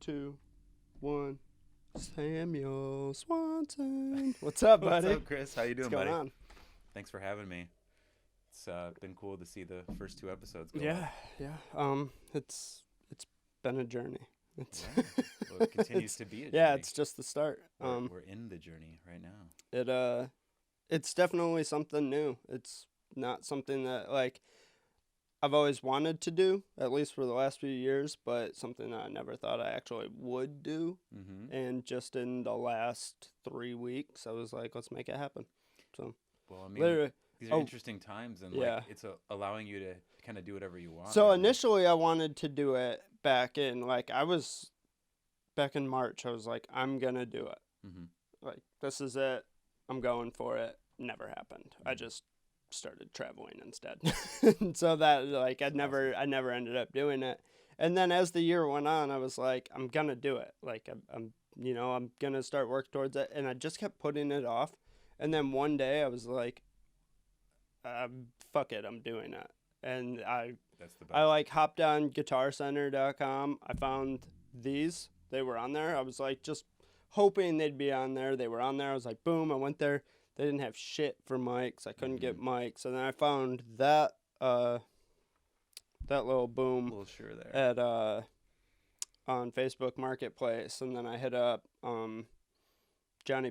2, 1. Samuel Swanson. What's up, buddy? What's up, Chris? How you doing, What's going buddy? on? Thanks for having me. It's been cool to see the first 2 episodes go Yeah, up. yeah. It's been a journey. It's Yeah. Well, it continues to be a journey. yeah, it's just the start. We're in the journey right now. It's definitely something new. It's not something that like I've always wanted to do, at least for the last few years, but something that I never thought I actually would do. Mm-hmm. And just in the last 3 weeks, I was like, let's make it happen. So Well, I mean, literally, these are interesting times, and yeah. like it's allowing you to kind of do whatever you want. So right? initially, I wanted to do it back in back in March. I was like, I'm gonna do it. Mm-hmm. Like, this is it. I'm going for it. Never happened. I just started traveling instead. And so that like I never ended up doing it. And then as the year went on, I was like, I'm gonna do it. Like I'm gonna start work towards it. And I just kept putting it off. And then one day I was like, fuck it, I'm doing it. And That's the best. I like hopped on guitarcenter.com. I found these. They were on there. I was like just hoping they'd be on there. They were on there. I was like, boom, I went there. They didn't have shit for mics. I couldn't get mics. And then I found that little boom Well, sure there. at on Facebook Marketplace, and then I hit up Johnny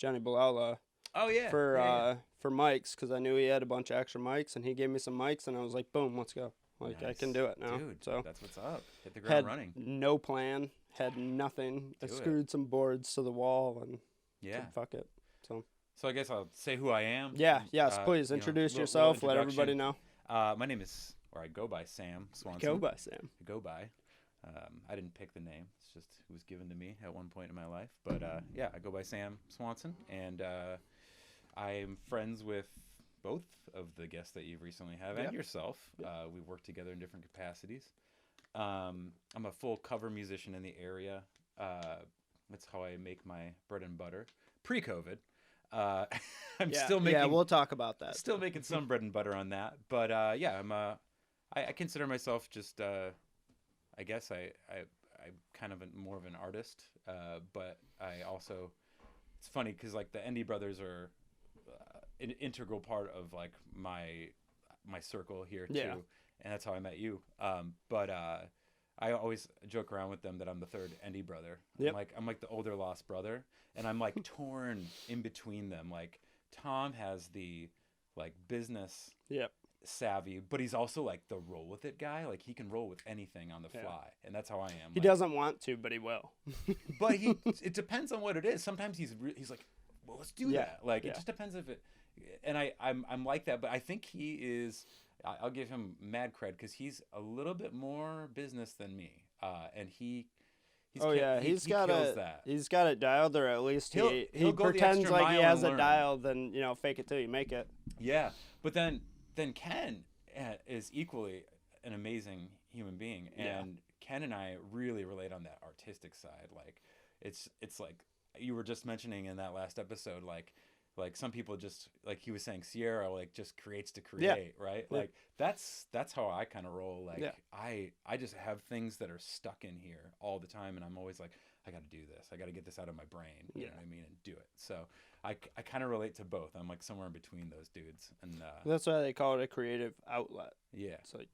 Balala Oh yeah. for mics, because I knew he had a bunch of extra mics, and he gave me some mics, and I was like, boom, let's go. Like, I can Nice. do it now. Dude, So that's what's up. Hit the ground had running. no plan, had nothing. I Do it. screwed some boards to the wall and Yeah. said, fuck it. So I guess I'll say who I am. Yeah, yes, please you know, introduce little yourself. Let introduction. everybody know. My name is, or I go by Sam Swanson. Go by Sam. Go by. I didn't pick the name. It's just it was given to me at one point in my life. But yeah, I go by Sam Swanson, and I am friends with both of the guests that you've recently had and Yep. yourself. Yep. We've worked together in different capacities. I'm a full cover musician in the area. That's how I make my bread and butter. Pre-COVID, I'm still making. Yeah, we'll talk about that. Still making some bread and butter on that, but yeah, I consider myself just I guess I'm kind of more of an artist, but I also, it's funny because like the Indie Brothers are an integral part of like my circle here too, Yeah. and that's how I met you. But I always joke around with them that I'm the third Indie brother. Yep. I'm like the older lost brother, and I'm like torn in between them. Like Tom has the like business Yep. savvy, but he's also like the roll with it guy. Like he can roll with anything on the Yeah. fly, and that's how I am. He Like, doesn't want to, but he will. but it depends on what it is. Sometimes he's like, well, let's do Yeah, that. Like yeah. it just depends if it. And I'm like that, but I think he is. I'll give him mad cred because he's a little bit more business than me, and he's he's he got kills it. that. He's got it dialed, or at least He'll he go the pretends extra like he mile has and it learn. dialed. Then fake it till you make it. Yeah, but then Ken is equally an amazing human being, and Yeah. Ken and I really relate on that artistic side. Like it's like you were just mentioning in that last episode, like some people just like he was saying Sierra like just creates to create, right? Yeah. Like that's how I kind of roll. Like Yeah. I just have things that are stuck in here all the time, and I'm always like, I got to do this. I got to get this out of my brain. You know what I mean? And do it. So I kind of relate to both. I'm like somewhere in between those dudes. And That's why they call it a creative outlet. yeah. It's like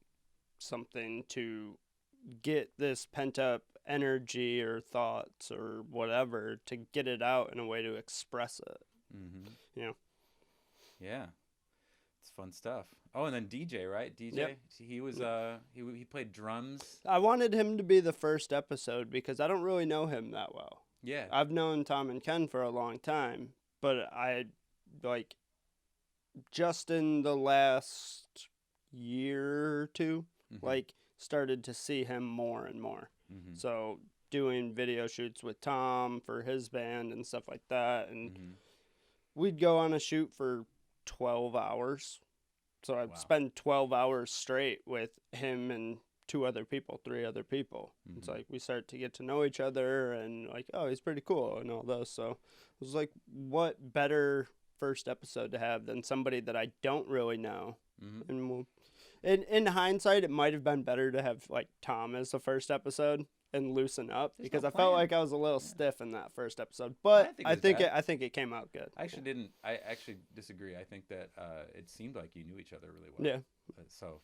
something to get this pent up energy or thoughts or whatever, to get it out in a way to express it. Mm-hmm. You know? Yeah. It's fun stuff. Oh, and then DJ, right? DJ. Yep. He was he played drums. I wanted him to be the first episode because I don't really know him that well. Yeah. I've known Tom and Ken for a long time, but I like just in the last year or two, Mhm. like started to see him more and more. Mhm. So doing video shoots with Tom for his band and stuff like that, and Mhm. we'd go on a shoot for 12 hours. So I'd Wow. spend 12 hours straight with him and 3 other people. It's Mhm. like we start to get to know each other and like, oh, he's pretty cool and all this. So it was like, what better first episode to have than somebody that I don't really know. Mhm. And in hindsight, it might have been better to have like Tom as the first episode and loosen up There's because no I felt plan. like I was a little Yeah. stiff in that first episode. But I think it was bad. I think it came out good. I actually didn't. I actually disagree. I think that it seemed like you knew each other really well. Yeah. So,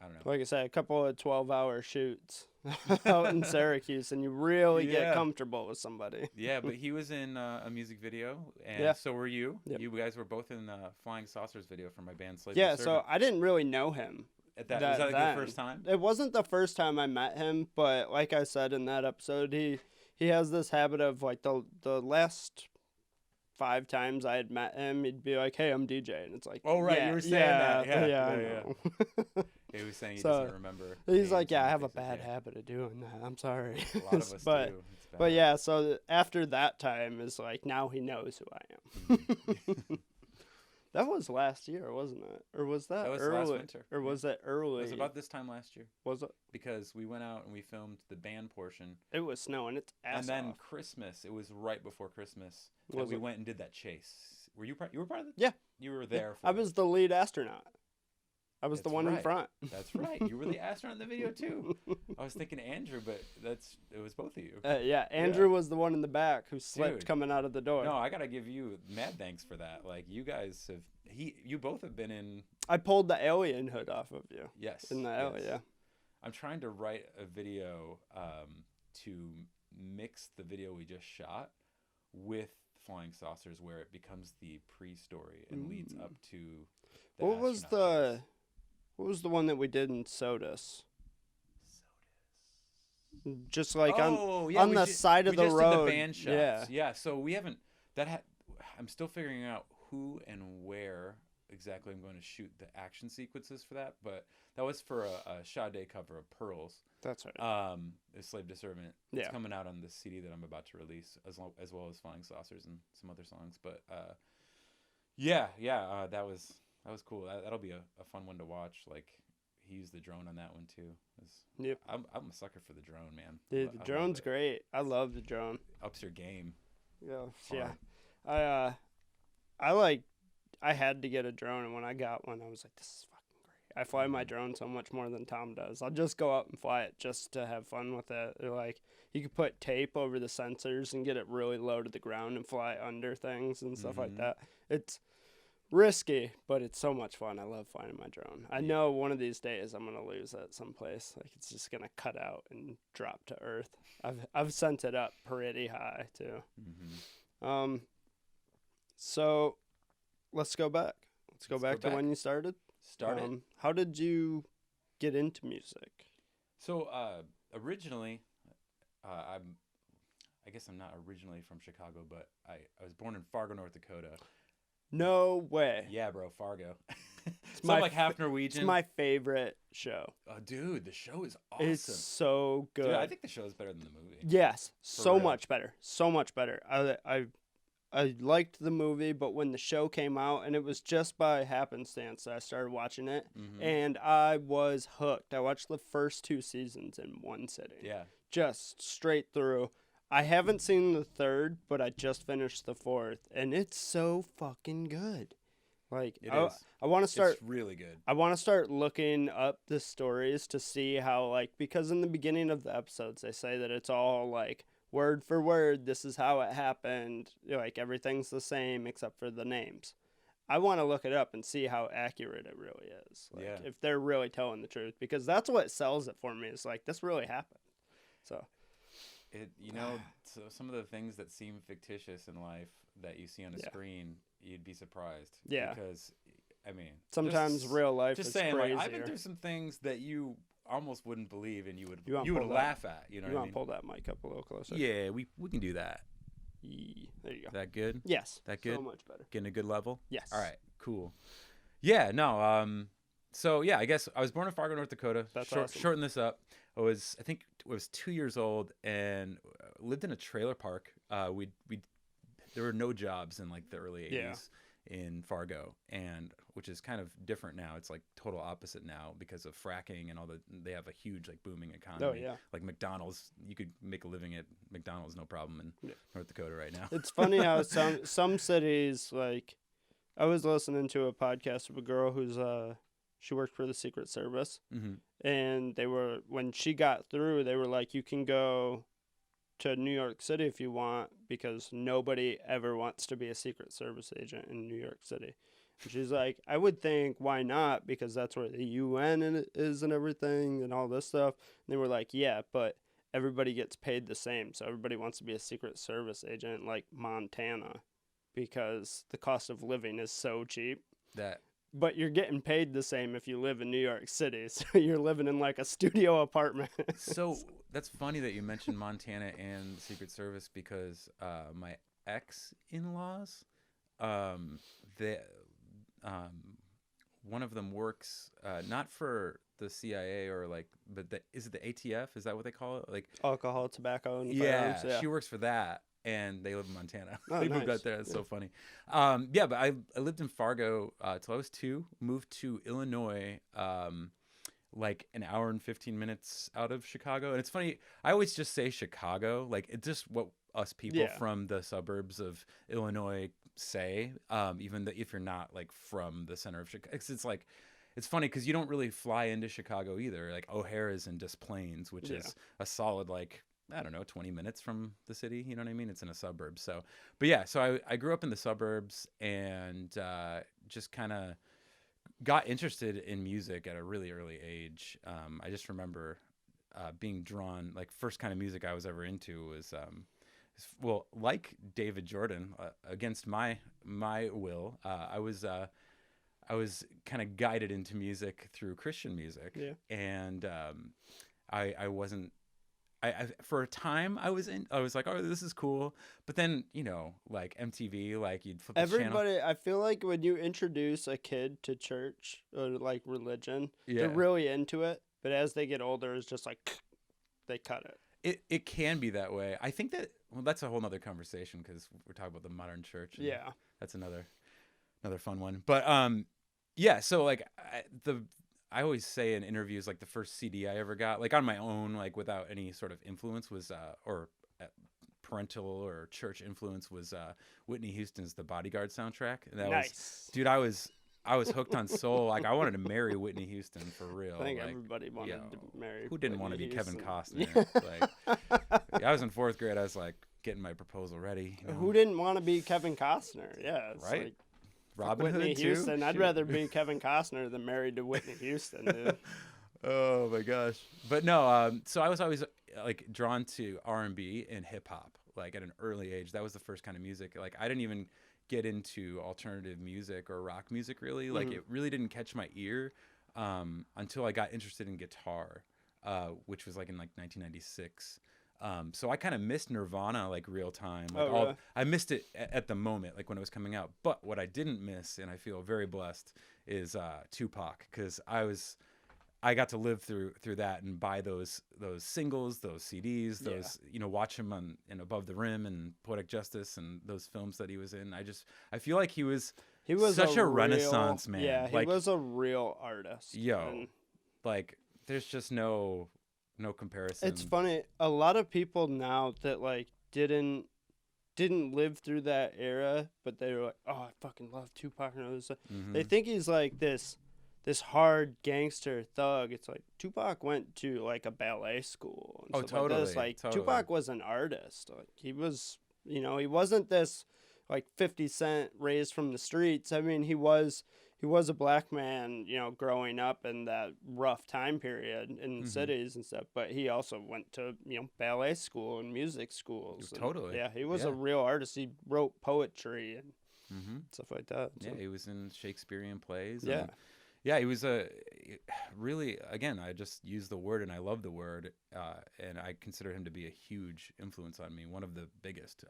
I don't know. Like I said, a couple of 12-hour shoots out in Syracuse, and you really get Yeah. comfortable with somebody. Yeah, but he was in a music video, and Yeah. so were you. Yep. You guys were both in Flying Saucers video for my band Slave Yeah, the so Servant. I didn't really know him. Was that like then. your first time? It wasn't the first time I met him, but like I said in that episode, he has this habit of like the last 5 times I had met him, he'd be like, "Hey, I'm DJ," and it's like, Oh, right, yeah, you were saying yeah, that. Yeah, yeah, I yeah, know. He was saying he So, doesn't remember. He's names like, "Yeah, and I have a faces. bad Yeah. habit of doing that. I'm sorry." A lot of us but do. It's but bad. yeah, so after that time is like now he knows who I am. That was last year, wasn't it? Or was that, That was early? last winter. Or was it early? It was about this time last year Was it? because we went out and we filmed the band portion, It was snowing. It's ass and then off. Christmas. It was right before Christmas that Was we it? went and did that chase. Were you you were part of it? Yeah. You were there. For I was the lead astronaut. I was the That's one in right. front. That's right. You were the astronaut in the video too. I was thinking Andrew, but it was both of you. Yeah, Andrew was the one in the back who slipped Dude. coming out of the door. No, I gotta give you mad thanks for that. Like you guys have, you both have been in. I pulled the alien hood off of you Yes. in the alley. yes. Yeah. I'm trying to write a video to mix the video we just shot with Flying Saucers, where it becomes the pre-story and leads up to. The What was astronaut chase. what was the one that we did in Sodus? Just like on yeah, on we the side of we the just road. Did the band shots. Yeah. Yeah. So we haven't. I'm still figuring out who and where exactly I'm going to shoot the action sequences for that, but that was for a Sade cover of Pearls. That's right. A Slave to Servant. It's Yeah. coming out on the CD that I'm about to release, as well as Flying Saucers and some other songs. But that was cool. That'll be a fun one to watch. Like he used the drone on that one too. Yep. I'm a sucker for the drone, man. Dude, I the love drone's it. great. I love the drone. Ups your game. Yeah. Yeah. I had to get a drone, and when I got one, I was like, this is fucking great. I fly my drone so much more than Tom does. I'll just go out and fly it just to have fun with it. Like, you could put tape over the sensors and get it really low to the ground and fly under things and stuff like that. It's risky, but it's so much fun. I love flying my drone. I know one of these days I'm gonna lose it someplace. Like, it's just gonna cut out and drop to earth. I've sent it up pretty high too. So let's go back. Let's go back to when you started. How did you get into music? So originally, I guess I'm not originally from Chicago, but I was born in Fargo, North Dakota. No way. Yeah, bro, Fargo. So my I'm like half Norwegian. It's my favorite show. Oh, dude, the show is awesome. It's so good. Dude, I think the show is better than the movie. Yes, so real. much better. So much better. I liked the movie, but when the show came out, and it was just by happenstance that I started watching it, and I was hooked. I watched the first 2 seasons in one sitting. Yeah. Just straight through. I haven't seen the 3rd, but I just finished the 4th, and it's so fucking good. Like, It is. I want to start. It's really good. I want to start looking up the stories to see how, like, because in the beginning of the episodes, they say that it's all, like, word for word, this is how it happened. Like, everything's the same except for the names. I want to look it up and see how accurate it really is. Like, if they're really telling the truth. Because that's what sells it for me. It's like, this really happened. So. So some of the things that seem fictitious in life that you see on a screen, you'd be surprised. Yeah. Because, I mean, sometimes real life just is saying, crazier. like, I've been through some things that you almost wouldn't believe, and you would pull laugh at. You know You what I want mean? to pull that mic up a little closer? Yeah, we can do that. There you go. That good? Yes. That good? So much better. Getting a good level? Yes. All right, cool. Yeah, no, so yeah, I guess I was born in Fargo, North Dakota. That's awesome. Shorten this up. I think I was 2 years old and lived in a trailer park. There were no jobs in like the early 80s in Fargo, and which is kind of different now. It's like total opposite now because of fracking and they have a huge like booming economy. Oh, yeah. Like McDonald's, you could make a living at McDonald's no problem in North Dakota right now. It's funny how some cities, like, I was listening to a podcast of a girl who's She worked for the Secret Service. Mm-hmm. And when she got through, they were like, you can go to New York City if you want, because nobody ever wants to be a Secret Service agent in New York City. And she's like, I would think, why not? Because that's where the UN is and everything and all this stuff. And they were like, yeah, but everybody gets paid the same. So everybody wants to be a Secret Service agent like Montana because the cost of living is so cheap. That But you're getting paid the same if you live in New York City. So you're living in like a studio apartment. So that's funny that you mentioned Montana and the Secret Service, because my ex-in-laws, they, one of them works not for the CIA or like, but is it the ATF? Is that what they call it? Like Alcohol, tobacco, and yeah, firearms. Yeah, she works for that, and they live in Montana. Oh, They moved nice. out there. It's Yeah. so funny. Yeah, but I lived in Fargo till I was 2. Moved to Illinois, like an hour and 15 minutes out of Chicago. And it's funny, I always just say Chicago, like it's just what us people Yeah. from the suburbs of Illinois say. Even if you're not like from the center of Chicago, it's like. It's funny because you don't really fly into Chicago either. Like O'Hare is in Des Plaines, which is a solid, like, I don't know, 20 minutes from the city. You know what I mean? It's in a suburb. So, but yeah, so I grew up in the suburbs and just kind of got interested in music at a really early age. I just remember being drawn, like, first kind of music I was ever into was, well, like David Jordan, against my will, I was kind of guided into music through Christian music. Yeah. And I wasn't, I for a time I was like, oh, this is cool. But then, you know, like MTV, like you'd flip the channel. Everybody, I feel like when you introduce a kid to church or like religion, Yeah. they're really into it. But as they get older, it's just like they cut it. It can be that way. I think that, well, that's a whole nother conversation because we're talking about the modern church. And Yeah. that's another fun one. But yeah, so like I always say in interviews, like the first CD I ever got, like on my own, like without any sort of influence, was or parental or church influence, was Whitney Houston's "The Bodyguard" soundtrack. And that Nice. dude, I was hooked on soul. Like I wanted to marry Whitney Houston for real. I think like, everybody wanted to marry. who didn't want to Whitney be Kevin Houston. Costner? Like, I was in 4th grade. I was like getting my proposal ready. You know? Who didn't want to be Kevin Costner? Yeah, it's Right? like Robin Whitney Hood too. Houston. I'd Shoot. rather be Kevin Costner than married to Whitney Houston, dude. Oh my gosh. But no, so I was always like drawn to R&B and hip hop, like at an early age. That was the first kind of music. Like I didn't even get into alternative music or rock music really. Like it really didn't catch my ear until I got interested in guitar, which was like in like 1996. So I kind of missed Nirvana like real time. Like really? I missed it at the moment, like when it was coming out. But what I didn't miss, and I feel very blessed, is Tupac, because I got to live through that and buy those singles, those CDs, those watch him on in Above the Rim and Poetic Justice and those films that he was in. I feel like he was such a renaissance man. Yeah, he like, was a real artist. Yo, like there's just no comparison. It's funny. A lot of people now that like didn't live through that era, but they were like, "Oh, I fucking love Tupac." And all this stuff. They think he's like this hard gangster thug. It's like Tupac went to like a ballet school. And stuff totally. Like this. Like totally. Tupac was an artist. Like he was, he wasn't this like 50 Cent raised from the streets. I mean, he was a black man, growing up in that rough time period in cities and stuff. But he also went to ballet school and music schools. Totally. Yeah, he was a real artist. He wrote poetry and stuff like that. So. Yeah, he was in Shakespearean plays. Yeah. Yeah, he was really, again, I just use the word and I love the word, and I consider him to be a huge influence on me. One of the biggest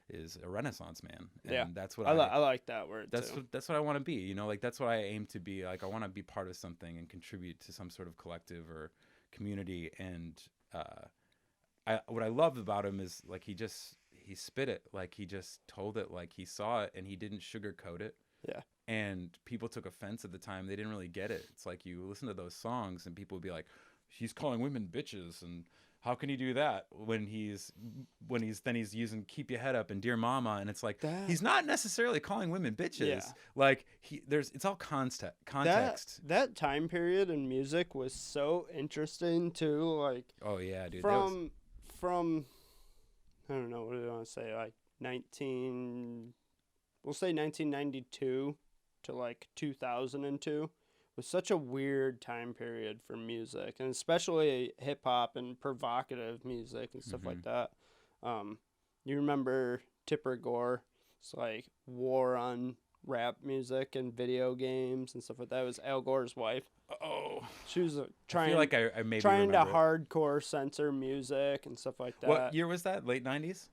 is a Renaissance man. And that's what I like that word too. That's what I want to be, like that's what I aim to be. Like I want to be part of something and contribute to some sort of collective or community. And what I love about him is like he spit it, like he just told it like he saw it and he didn't sugarcoat it. Yeah. And people took offense at the time. They didn't really get it. It's like you listen to those songs and people would be like, he's calling women bitches and how can he do that when he's using Keep Your Head Up and Dear Mama, and it's like That he's not necessarily calling women bitches. Yeah. Like it's all context. that time period in music was so interesting too. Like Oh yeah, dude. from I don't know, what do I want to say, like we'll say 1992 to like 2002 was such a weird time period for music, and especially hip hop and provocative music and stuff like that. You remember Tipper Gore? It's like war on rap music and video games and stuff like that. It was Al Gore's wife. Oh, She was I trying feel like I maybe trying to remember it. hardcore censor music and stuff like that. What year was that? Late 90s?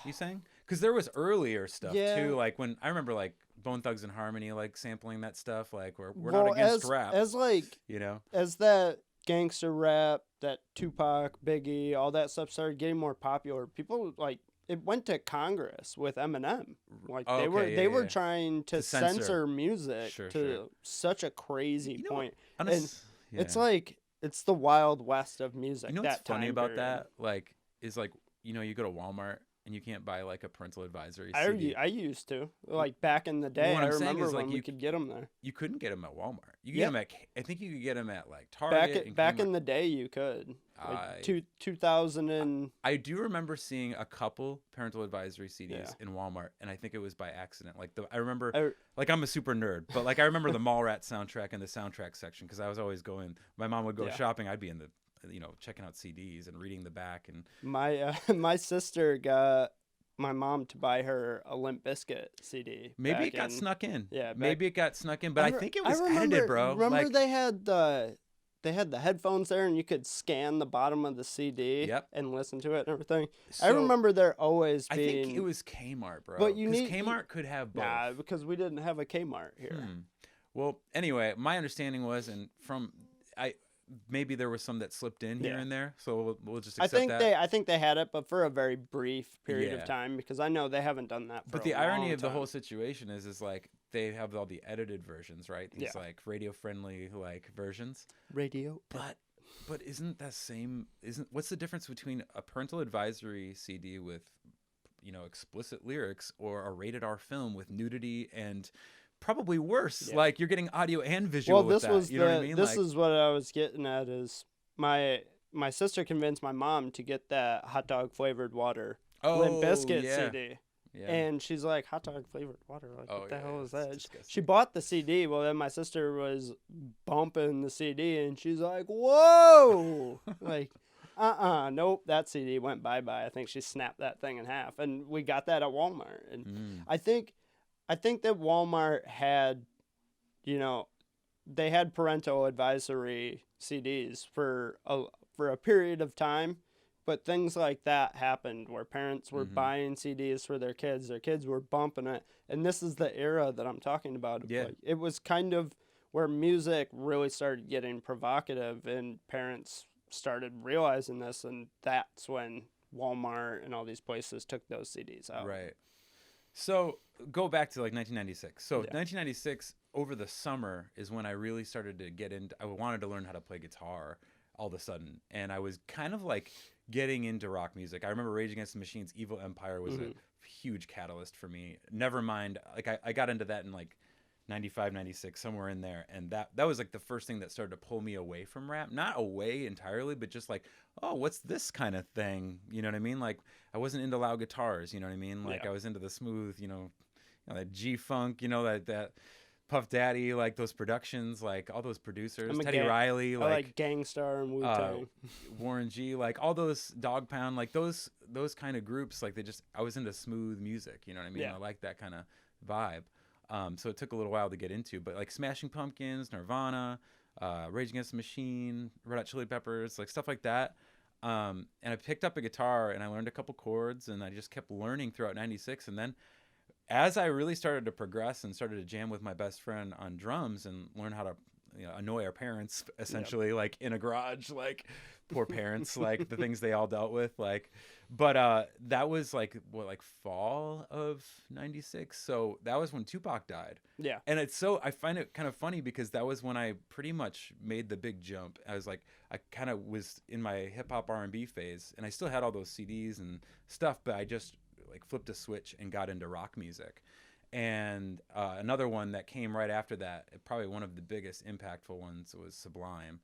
You saying? Because there was earlier stuff Yeah. too. Like when I remember like Bone Thugs and Harmony like sampling that stuff. Like we're Well, not against rap. as like You know? as that gangster rap, that Tupac, Biggie, all that stuff started getting more popular, people like it went to Congress with Eminem. Like Oh, they were trying to censor. censor music Sure, to sure. such a crazy You know point. what? And it's like it's the Wild West of music. You know that what's funny time about period. that? Like, is like, you know, you go to Walmart and you can't buy like a parental advisory CD. I used to, like back in the day. what I I'm saying remember is, like, when we could get them there. You couldn't get them at Walmart. You could Yeah. get them at, I think you could get them at like Target. Back in the day, you could. Like 2000 and I do remember seeing a couple parental advisory CDs Yeah. in Walmart, and I think it was by accident. Like I remember, like I'm a super nerd, but like I remember the Mallrats soundtrack in the soundtrack section because I was always going. My mom would go Yeah. shopping. I'd be in the, checking out CDs and reading the back. And my sister got my mom to buy her a Limp Bizkit CD. maybe back it got in- snuck in. Yeah, back- maybe it got snuck in, but I think it was remember, edited, bro. Remember like, they had the headphones there, and you could scan the bottom of the CD Yep. and listen to it and everything. I so remember there always I being. think it was Kmart, bro. But you 'Cause need- Kmart could have both. Nah, because we didn't have a Kmart here. Well, anyway, my understanding was, and from maybe there was some that slipped in here Yeah. and there, so we'll just I accept think that. I think they had it, but for a very brief period Yeah. of time, because I know they haven't done that. For But a the irony long of the whole time. situation is like they have all the edited versions, right? These Yeah. like radio friendly like versions. radio. But isn't that same? What's the difference between a parental advisory CD with, explicit lyrics or a rated R film with nudity and probably worse? Yeah. Like you're getting audio and visual. Well, with this that, was you know what I mean? this Like, is what I was getting at is my sister convinced my mom to get that hot dog flavored water Limp Bizkit yeah. CD. Yeah. And she's like, hot dog flavored water? Like, Oh, what the yeah, hell is it's that? disgusting. She bought the CD. Well, then my sister was bumping the CD, and she's like, whoa! Like, nope, that CD went bye-bye. I think she snapped that thing in half. And we got that at Walmart. And I think that Walmart had, they had parental advisory CDs for a period of time. But things like that happened where parents were buying CDs for their kids were bumping it. And this is the era that I'm talking about. Yeah. Like, it was kind of where music really started getting provocative and parents started realizing this. And that's when Walmart and all these places took those CDs out. Right. So go back to like 1996. So Yeah. 1996, over the summer, is when I really started to get into. I wanted to learn how to play guitar all of a sudden, and I was kind of like getting into rock music. I remember Rage Against the Machine's Evil Empire was a huge catalyst for me. Never mind, like I got into that in like 95, 96, somewhere in there, and that was like the first thing that started to pull me away from rap. Not away entirely, but just like, oh, what's this kind of thing? You know what I mean? Like I wasn't into loud guitars, you know what I mean? Like Yeah. I was into the smooth, that G-funk, that Puff Daddy, like those productions, like all those producers, I'm a Teddy gang- Riley, I like Gangstar and Wu-Tang. Warren G, like all those Dog Pound, like those kind of groups, like I was into smooth music, you know what I mean? Yeah. I like that kind of vibe. So it took a little while to get into, but like Smashing Pumpkins, Nirvana, Rage Against the Machine, Red Hot Chili Peppers, like stuff like that. And I picked up a guitar and I learned a couple chords and I just kept learning throughout 96. And then as I really started to progress and started to jam with my best friend on drums and learn how to annoy our parents essentially, like in a garage, like poor parents, like the things they all dealt with, like. But that was like fall of '96. So that was when Tupac died. Yeah. And I find it kind of funny because that was when I pretty much made the big jump. I was like, I kind of was in my hip hop R&B phase, and I still had all those CDs and stuff, but I just like flipped a switch and got into rock music. And another one that came right after that, probably one of the biggest impactful ones, was Sublime.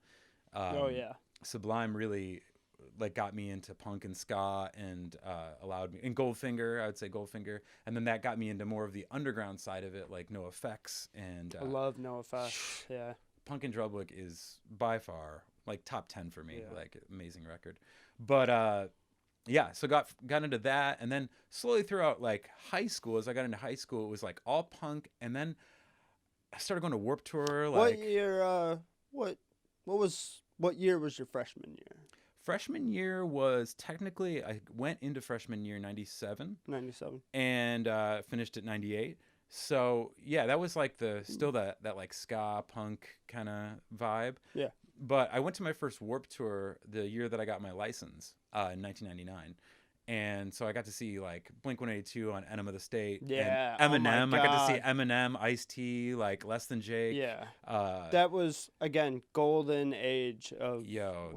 Oh yeah. Sublime really like got me into punk and ska, and allowed me, and Goldfinger, I would say Goldfinger, and then that got me into more of the underground side of it, like No Effects. And I love No Effects. Yeah. Punk in Drublic is by far like top 10 for me. Yeah. Like, amazing record. But yeah, so got into that, and then slowly throughout like high school, as I got into high school, it was like all punk, and then I started going to Warped Tour. Like, What year? What year was your freshman year? freshman year was technically, I went into freshman year '97 '97. and finished at '98. So yeah, that was like still that like ska punk kind of vibe. Yeah. But I went to my first Warped Tour the year that I got my license, in 1999. And so I got to see like Blink-182 on Enema of the State. Yeah. And Oh my Eminem. I got to see God. Eminem, Ice-T, like Less Than Jake. Yeah. That, That was again golden age of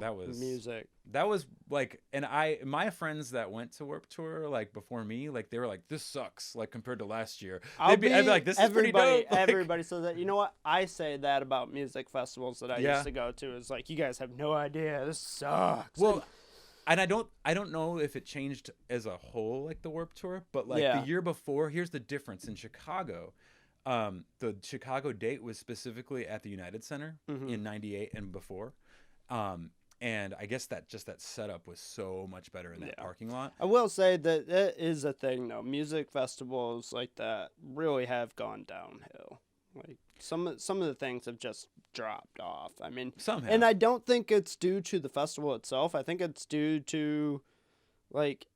that was music. That was like, and my friends that went to Warped Tour like before me, like they were like, this sucks, like compared to last year. I'd be like, this is pretty dope. Like, everybody says that. You know what? I say that about music festivals that I used to go to. Is like, you guys have no idea. This sucks. well, and I don't know if it changed as a whole, like the Warped Tour, but like the year before, here's the difference in Chicago. The Chicago date was specifically at the United Center in '98 and before. And I guess that setup was so much better in that parking lot. I will say that is a thing, though. Music festivals like that really have gone downhill. Like some of the things have just dropped off. I mean, Somehow. And I don't think it's due to the festival itself. I think it's due to like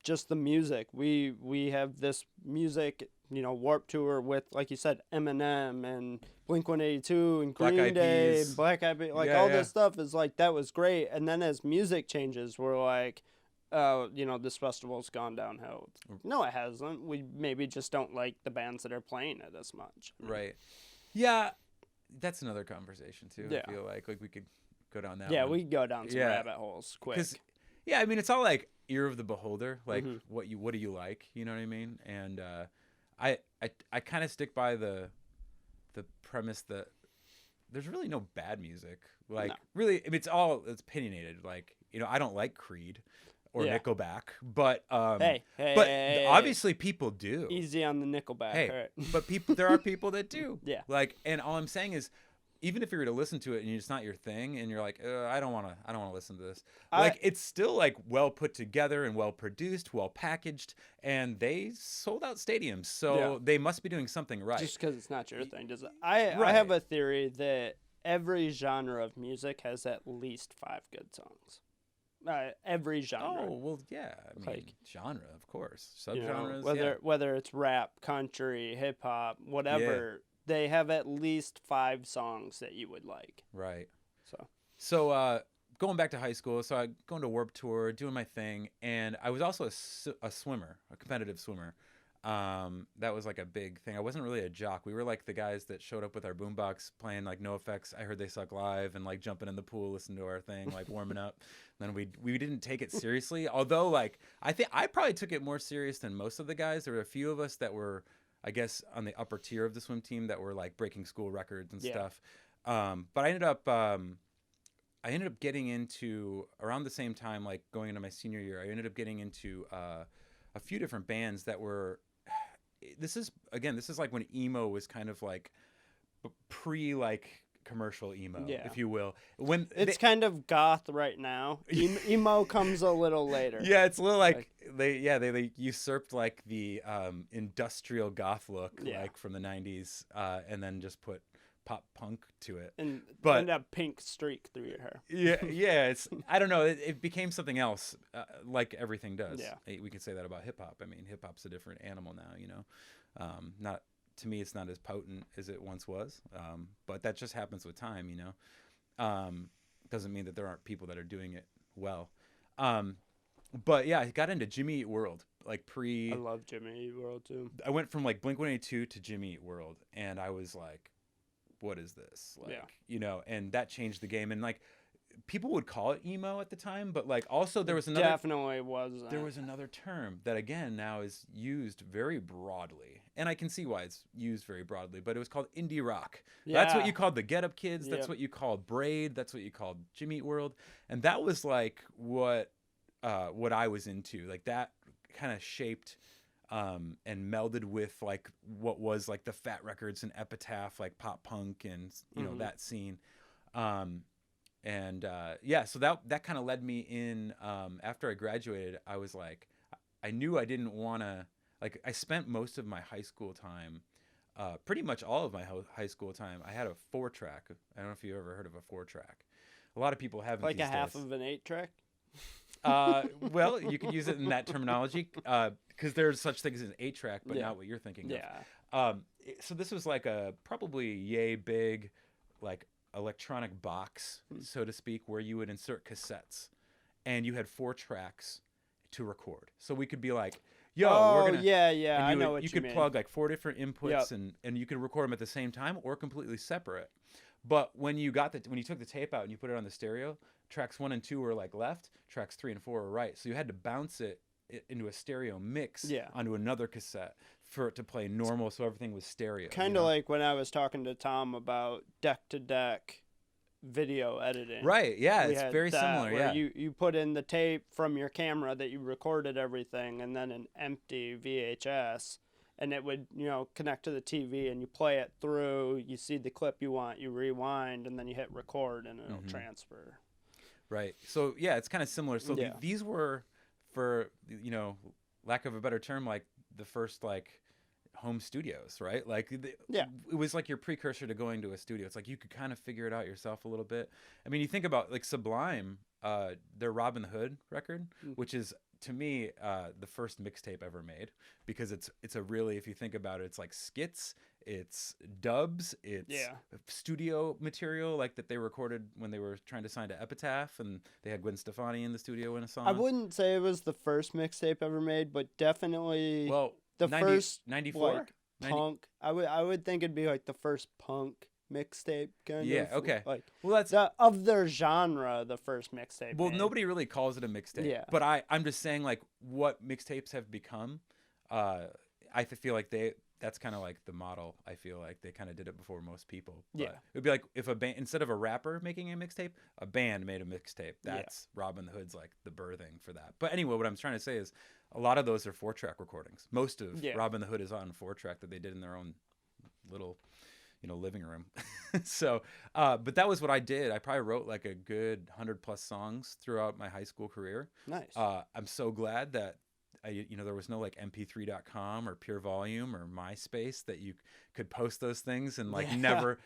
just the music. We have this music, Warped Tour with, like you said, Eminem and Blink-182 and Green Day, Black Eyed Peas, like all this stuff is like, that was great. And then as music changes, we're like, this festival's gone downhill. No, it hasn't. We maybe just don't like the bands that are playing it as much. Right. Yeah, that's another conversation too. Yeah. I feel like we could go down that. Yeah, one. we could go down some rabbit holes quick. Yeah, I mean, it's all like ear of the beholder. Like, what do you like? You know what I mean? And I kind of stick by the premise that there's really no bad music. Like, really, I mean, it's opinionated. Like, I don't like Creed or Nickelback, but obviously people do. Easy on the Nickelback. Hey, right. but there are people that do. Yeah. Like, and all I'm saying is, even if you were to listen to it and it's not your thing, and you're like, I don't want to listen to this. Like, it's still like well put together and well produced, well packaged, and they sold out stadiums, so they must be doing something right. Just because it's not your thing, does it? I have a theory that every genre of music has at least 5 good songs. Every genre. Oh well, yeah. I mean, like, genre, of course. Subgenres. Whether it's rap, country, hip hop, whatever. They have at least 5 songs that you would like. Right. So going back to high school, so I going to Warped Tour, doing my thing, and I was also a swimmer, a competitive swimmer. That was like a big thing. I wasn't really a jock. We were like the guys that showed up with our boombox playing like No Effects, I Heard They Suck Live, and like jumping in the pool, listening to our thing, like warming up. And then we didn't take it seriously. Although like I think I probably took it more serious than most of the guys. There were a few of us that were, I guess, on the upper tier of the swim team that were like breaking school records and stuff. But I ended up getting into, around the same time, like going into my senior year, I ended up getting into a few different bands that were, this is like when emo was kind of like pre like commerciul emo, if you will. When it's kind of goth right now. Emo comes a little later. Yeah, it's a little like they usurped like the industrial goth look like from the 90s, and then just put pop punk to it, and a pink streak through your hair. Yeah. It's, I don't know. It became something else, like everything does. Yeah, we could say that about hip hop. I mean, hip hop's a different animal now. Not. To me, it's not as potent as it once was, but that just happens with time, Doesn't mean that there aren't people that are doing it well. Um, but yeah, I got into Jimmy Eat World like I pre. love Jimmy Eat World too. I went from like Blink-182 to Jimmy Eat World, and I was like, "What is this?" Like, Yeah. and that changed the game. And like, people would call it emo at the time, but like also there It was another definitely wasn't. there was another term that again now is used very broadly, and I can see why it's used very broadly, but it was called indie rock. That's what Yeah. you called the Get Up Kids. That's Yep. what you called Braid. That's what you called Jimmy Eat World, and that was like what I was into. Like that kind of shaped and melded with like what was like the Fat Records and Epitaph, like pop punk and that scene. Yeah, so that kind of led me in. After I graduated, I was like, I knew I didn't want to, like, I spent most of my high school time, pretty much all of my high school time. I had a 4-track. I don't know if you ever heard of a 4-track. A lot of people haven't Like these a half days. of an 8-track. Well, you could use it in that terminology because there's such things as an 8-track, but Yeah. not what you're thinking Yeah. of. So this was like a probably yay big, like electronic box, so to speak, where you would insert cassettes, and you had 4 tracks to record. So we could be like, "Yo, we're gonna." yeah. And I know what you you could mean. plug like 4 different inputs, Yep. and you could record them at the same time or completely separate. But when you took the tape out and you put it on the stereo, tracks 1 and 2 were like left, tracks 3 and 4 were right. So you had to bounce it into a stereo mix onto another cassette for it to play normal, so everything was stereo. Kind of like when I was talking to Tom about deck-to-deck video editing. Right, yeah, We it's had very that, similar, where yeah. you put in the tape from your camera that you recorded everything, and then an empty VHS, and it would, connect to the TV, and you play it through, you see the clip you want, you rewind, and then you hit record, and it'll transfer. Right. So, yeah, it's kind of similar. So Yeah. these were, for, lack of a better term, like the first, like, home studios, right? Like, it was like your precursor to going to a studio. It's like you could kind of figure it out yourself a little bit. I mean, you think about, like, Sublime, their Robin Hood record, which is, to me, the first mixtape ever made, because it's a really, if you think about it, it's like skits, it's dubs, it's studio material like that they recorded when they were trying to sign to Epitaph, and they had Gwen Stefani in the studio in a song. I wouldn't say it was the first mixtape ever made, but definitely the 90, first 94 like, punk. I would think it'd be like the first punk mixtape kind of. Yeah, okay. Like, well, that's of their genre, the first mixtape. Well, made. nobody really calls it a mixtape. Yeah. But I'm just saying, like, what mixtapes have become. I feel like that's kind of like the model. I feel like they kind of did it before most people. But it'd be like if a band, instead of a rapper making a mixtape, a band made a mixtape. That's Robin the Hood's like the birthing for that. But anyway, what I'm trying to say is a lot of those are 4-track recordings. Most of Robin the Hood is on 4-track that they did in their own little living room. So but that was what I did. I probably wrote like a good 100+ songs throughout my high school career. Nice. I'm so glad that there was no like mp3.com or Pure Volume or MySpace that you could post those things and like never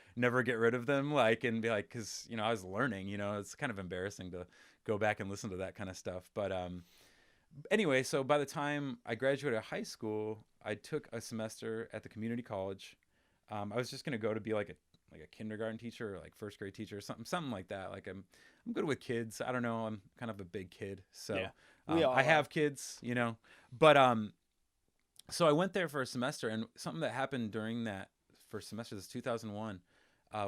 get rid of them, like, and be like, because I was learning, it's kind of embarrassing to go back and listen to that kind of stuff. But anyway, so by the time I graduated high school, I took a semester at the community college. I was just gonna go to be like a kindergarten teacher or like first grade teacher or something like that. Like I'm good with kids. I don't know. I'm kind of a big kid, so I have kids, But so I went there for a semester, and something that happened during that first semester, this is 2001,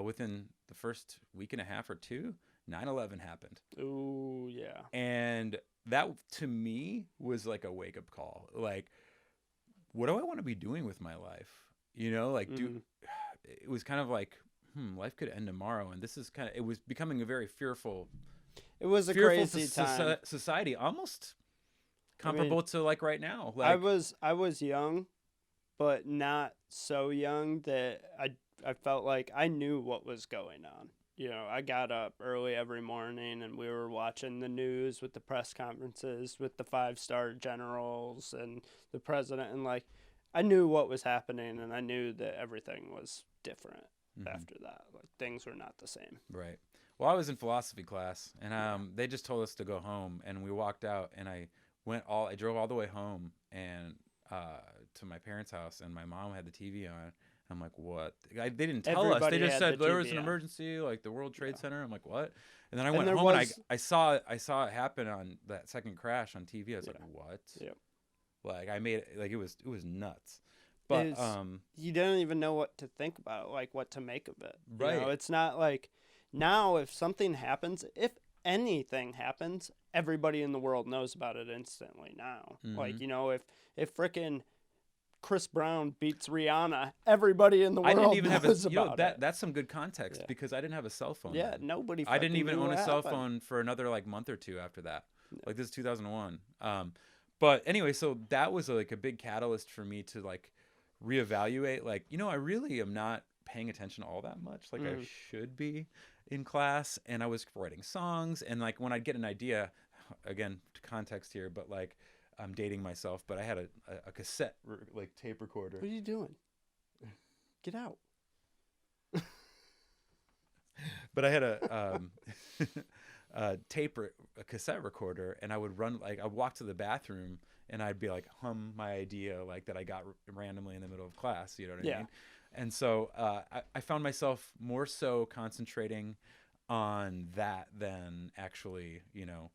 within the first week and a half or two, 9/11 happened. Ooh, yeah. And that to me was like a wake up call. Like, what do I want to be doing with my life? It was kind of like, life could end tomorrow, and this is it was becoming a very fearful. It was a crazy time. Society, almost comparable to like right now. Like I was young, but not so young that I felt like I knew what was going on. I got up early every morning, and we were watching the news with the press conferences with the 5-star generals and the president, and like I knew what was happening, and I knew that everything was different after that. Like things were not the same. Right. Well, I was in philosophy class, and they just told us to go home, and we walked out, and I drove all the way home and to my parents' house, and my mom had the TV on. I'm like, what? They didn't tell us. Everybody They just had said the there was an TVA. emergency, like the World Trade Yeah. Center. I'm like, what? And then I And went there home and was- I saw it happen on that second crash on TV. I was like, Yeah. what? Yep. Like I made it, like it was nuts. But You didn't even know what to think about it, like what to make of it. You know, Right. it's not like now if something happens, if anything happens, everybody in the world knows about it instantly now. Like, Mhm. you know, if frickin' Chris Brown beats Rihanna, everybody in the world I didn't even have knows a, you know, about that it. that's some good context Yeah. because I didn't have a cell phone. Yeah, then. nobody I didn't fucking even knew own a what cell happened. phone for another like month or two after that. Like this is 2001. But anyway, so that was like a big catalyst for me to like reevaluate. Like, you know, I really am not paying attention all that much. Like I should be in class, and I was writing songs, and like when I'd get an idea, again to context here, but like I'm dating myself, but I had a cassette like tape recorder. What are you doing? Get out. But I had a cassette recorder, and I would run like I'd walk to the bathroom and I'd be like hum my idea like that I got randomly in the middle of class. You know what I mean? And so I found myself more so concentrating on that than actually, you know,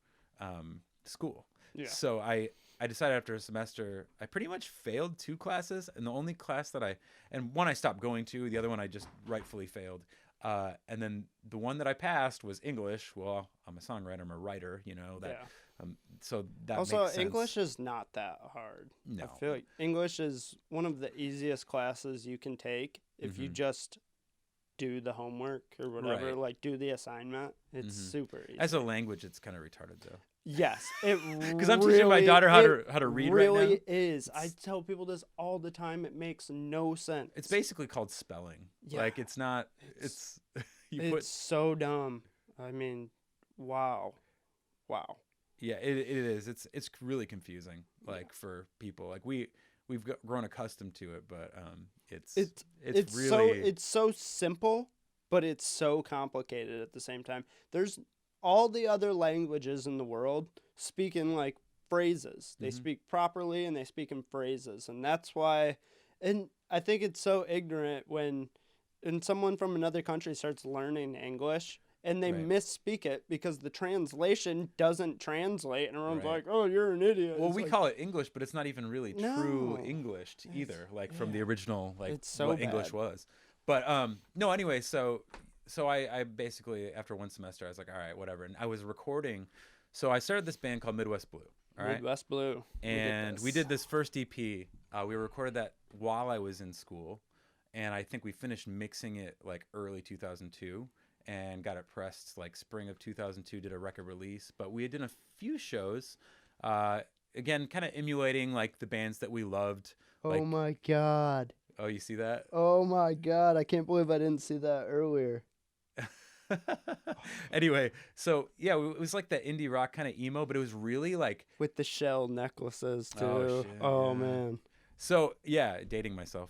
school. Yeah. So I decided after a semester, I pretty much failed 2 classes, and the only class that one I stopped going to, the other one I just rightfully failed. And then the one that I passed was English. Well, I'm a songwriter, I'm a writer, you know, that, so that also, makes sense. English is not that hard. No. I feel like English is one of the easiest classes you can take if you just do the homework or whatever, Right. like do the assignment. It's super easy. As a language, it's kind of retarded though. Yes, it Because I'm teaching my daughter how to read right now. Really is. I tell people this all the time. It makes no sense. It's basically called spelling. Yeah. Like it's not. It's It's so dumb. I mean, wow. Yeah, it is. It's really confusing. Like for people, like we've grown accustomed to it, but it's really it's so simple, but it's so complicated at the same time. There's all the other languages in the world speak in like phrases. They speak properly and they speak in phrases, and that's why. And I think it's so ignorant when someone from another country starts learning English and they Right. misspeak it because the translation doesn't translate, and everyone's Right. like, "Oh, you're an idiot." Well, It's we like, call it English, but it's not even really true No. English either, like from yeah. the original, like It's so what English bad. was. But no, anyway, so I basically after one semester I was like, all right, whatever, and I was recording. So I started this band called Midwest Blue. All right, Midwest Blue. and we did this first EP. We recorded that while I was in school, and I think we finished mixing it like early 2002 and got it pressed like spring of 2002, did a record release. But we had done a few shows, again, kind of emulating like the bands that we loved. Oh Like, my god. oh, you see that? Oh my god. I can't believe I didn't see that earlier. Anyway, so yeah, it was like that indie rock kind of emo, but it was really like, With the shell necklaces too. Oh, Oh, shit, yeah. man. so yeah, dating myself.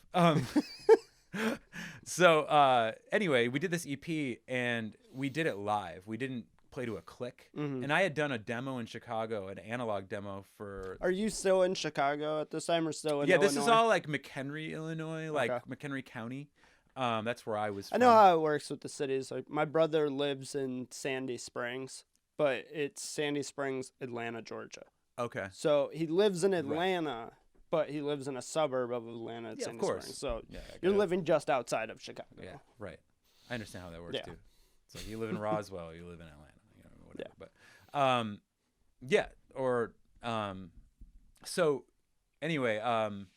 So anyway, we did this EP and we did it live. We didn't play to a click. Mhm. And I had done a demo in Chicago, an analog demo for. Are you still in Chicago at this time or still in Yeah, Illinois? this is all like McHenry, Illinois, like Okay. McHenry County. That's where I was I from. know how it works with the cities. Like my brother lives in Sandy Springs, but it's Sandy Springs, Atlanta, Georgia. Okay. So he lives in Atlanta, but he lives in a suburb of Atlanta at Yeah, of Sandy course. Springs. So Yeah, I you're get it. living just outside of Chicago. Yeah, right. I understand how that works Yeah. too. So you live in Roswell, you live in Atlanta, you know, whatever. Yeah. But yeah, or so anyway, I'm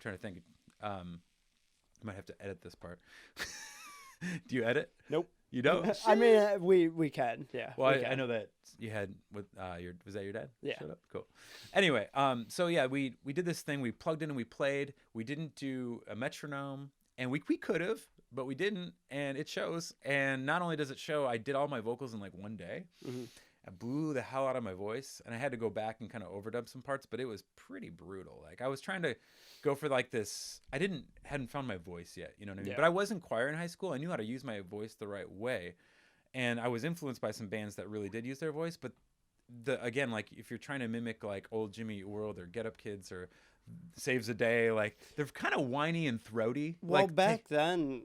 trying to think. I might have to edit this part. Do you edit? Nope. You don't? I mean, we can. Yeah. Well, we I can. know that you had with was that your dad? Yeah. Shut up. Cool. Anyway, so yeah, we did this thing. We plugged in and we played. We didn't do a metronome, and we could have, but we didn't, and it shows. And not only does it show, I did all my vocals in like one day. Mhm. I blew the hell out of my voice, and I had to go back and kind of overdub some parts, but it was pretty brutal. Like I was trying to go for like this. I hadn't found my voice yet, you know what I mean? Yeah. But I was in choir in high school. I knew how to use my voice the right way, and I was influenced by some bands that really did use their voice. But again, like if you're trying to mimic like old Jimmy Eat World or Get Up Kids or Saves a Day, like they're kind of whiny and throaty. Well, Like back then,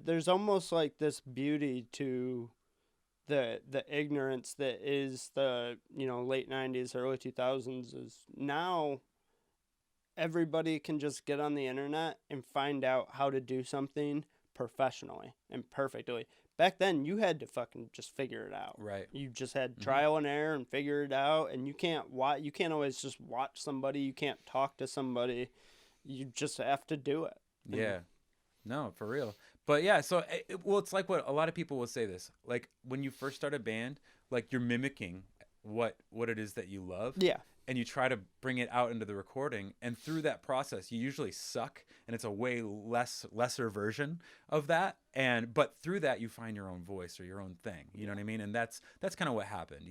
there's almost like this beauty to the ignorance that is the late 90s, early 2000s. Is now everybody can just get on the internet and find out how to do something professionally and perfectly. Back then, you had to fucking just figure it out. right. You just had trial and error and figure it out. And you can't always just watch somebody. You can't talk to somebody. You just have to do it. Yeah. No, for real. But yeah, so well, it's like what a lot of people will say this. Like when you first start a band, like you're mimicking what it is that you love. Yeah. And you try to bring it out into the recording, and through that process you usually suck, and it's a way lesser version of that, but through that you find your own voice or your own thing, you know what I mean? And that's kind of what happened,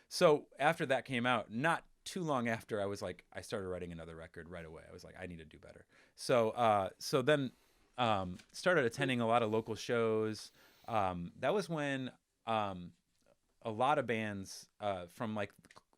so after that came out, not too long after, I started writing another record right away. I was like, I need to do better. So then started attending a lot of local shows. That was when a lot of bands from like,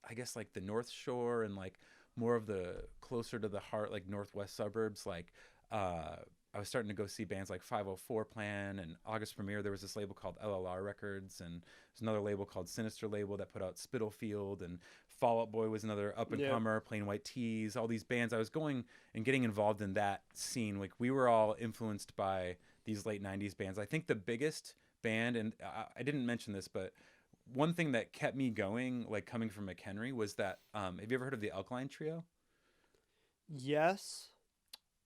I guess like the North Shore and like more of the closer to the heart, like northwest suburbs, like I was starting to go see bands like 504 Plan and August Premiere. There was this label called LLR Records, and there's another label called Sinister Label that put out Spitalfield, and Fall Out Boy was another up and comer, Plain White Tees, all these bands. I was going and getting involved in that scene. Like we were all influenced by these late 90s bands. I think the biggest band, and I didn't mention this, but one thing that kept me going, like coming from McHenry, was that have you ever heard of the Alkaline Trio? Yes,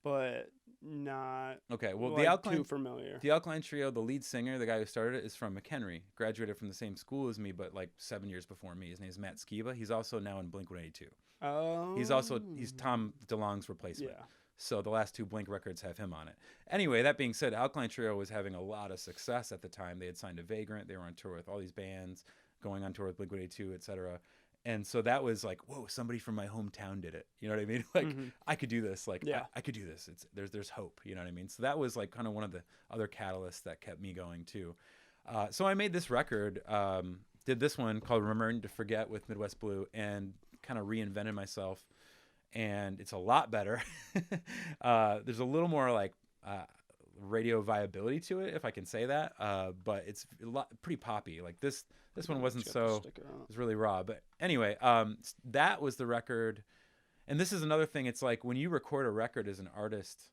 but not okay. Well, like the Alkaline, too familiar. The Alkaline Trio, the lead singer, the guy who started it, is from McHenry. Graduated from the same school as me, but like 7 years before me. His name is Matt Skiba. He's also now in Blink-182. Oh. He's Tom DeLonge's replacement. Yeah. So the last two Blink records have him on it. Anyway, that being said, Alkaline Trio was having a lot of success at the time. They had signed to Vagrant. They were on tour with all these bands, going on tour with Blink-182, etc. And so that was like, whoa, somebody from my hometown did it. You know what I mean? Like, I could do this. Like, I could do this. There's hope. You know what I mean? So that was like kind of one of the other catalysts that kept me going too. So I made this record, did this one called Remembering to Forget with Midwest Blue, and kind of reinvented myself. And it's a lot better. There's a little more like radio viability to it, if I can say that. But it's pretty poppy. Like this one wasn't so. It was really raw. But anyway, that was the record. And this is another thing. It's like when you record a record as an artist,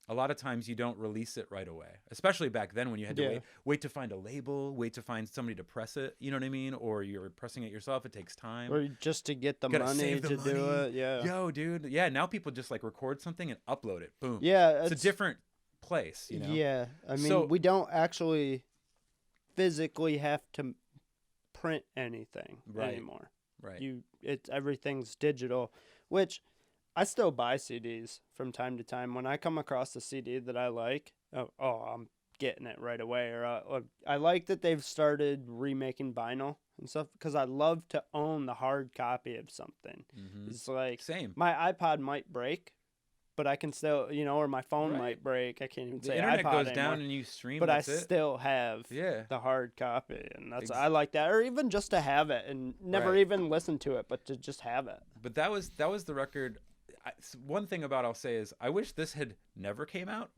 a lot of times you don't release it right away, especially back then when you had to wait to find a label, wait to find somebody to press it, you know what I mean? Or you're pressing it yourself, it takes time. Or just to get the money to do it, Yo, dude, now people just like record something and upload it, boom. Yeah. It's a different place, you know? Yeah, I mean, we don't actually physically have to print anything anymore. Right. Everything's digital, which... I still buy CDs from time to time. When I come across a CD that I like, I'm getting it right away. Or I like that they've started remaking vinyl and stuff, because I love to own the hard copy of something. It's like, same. My iPod might break, but I can still, or my phone might break. I can't even say iPod anymore. The internet goes down anymore, and you stream, but I still have the hard copy, and I like that. Or even just to have it and never even listen to it, but to just have it. But that was the record. One thing I'll say is I wish this had never came out.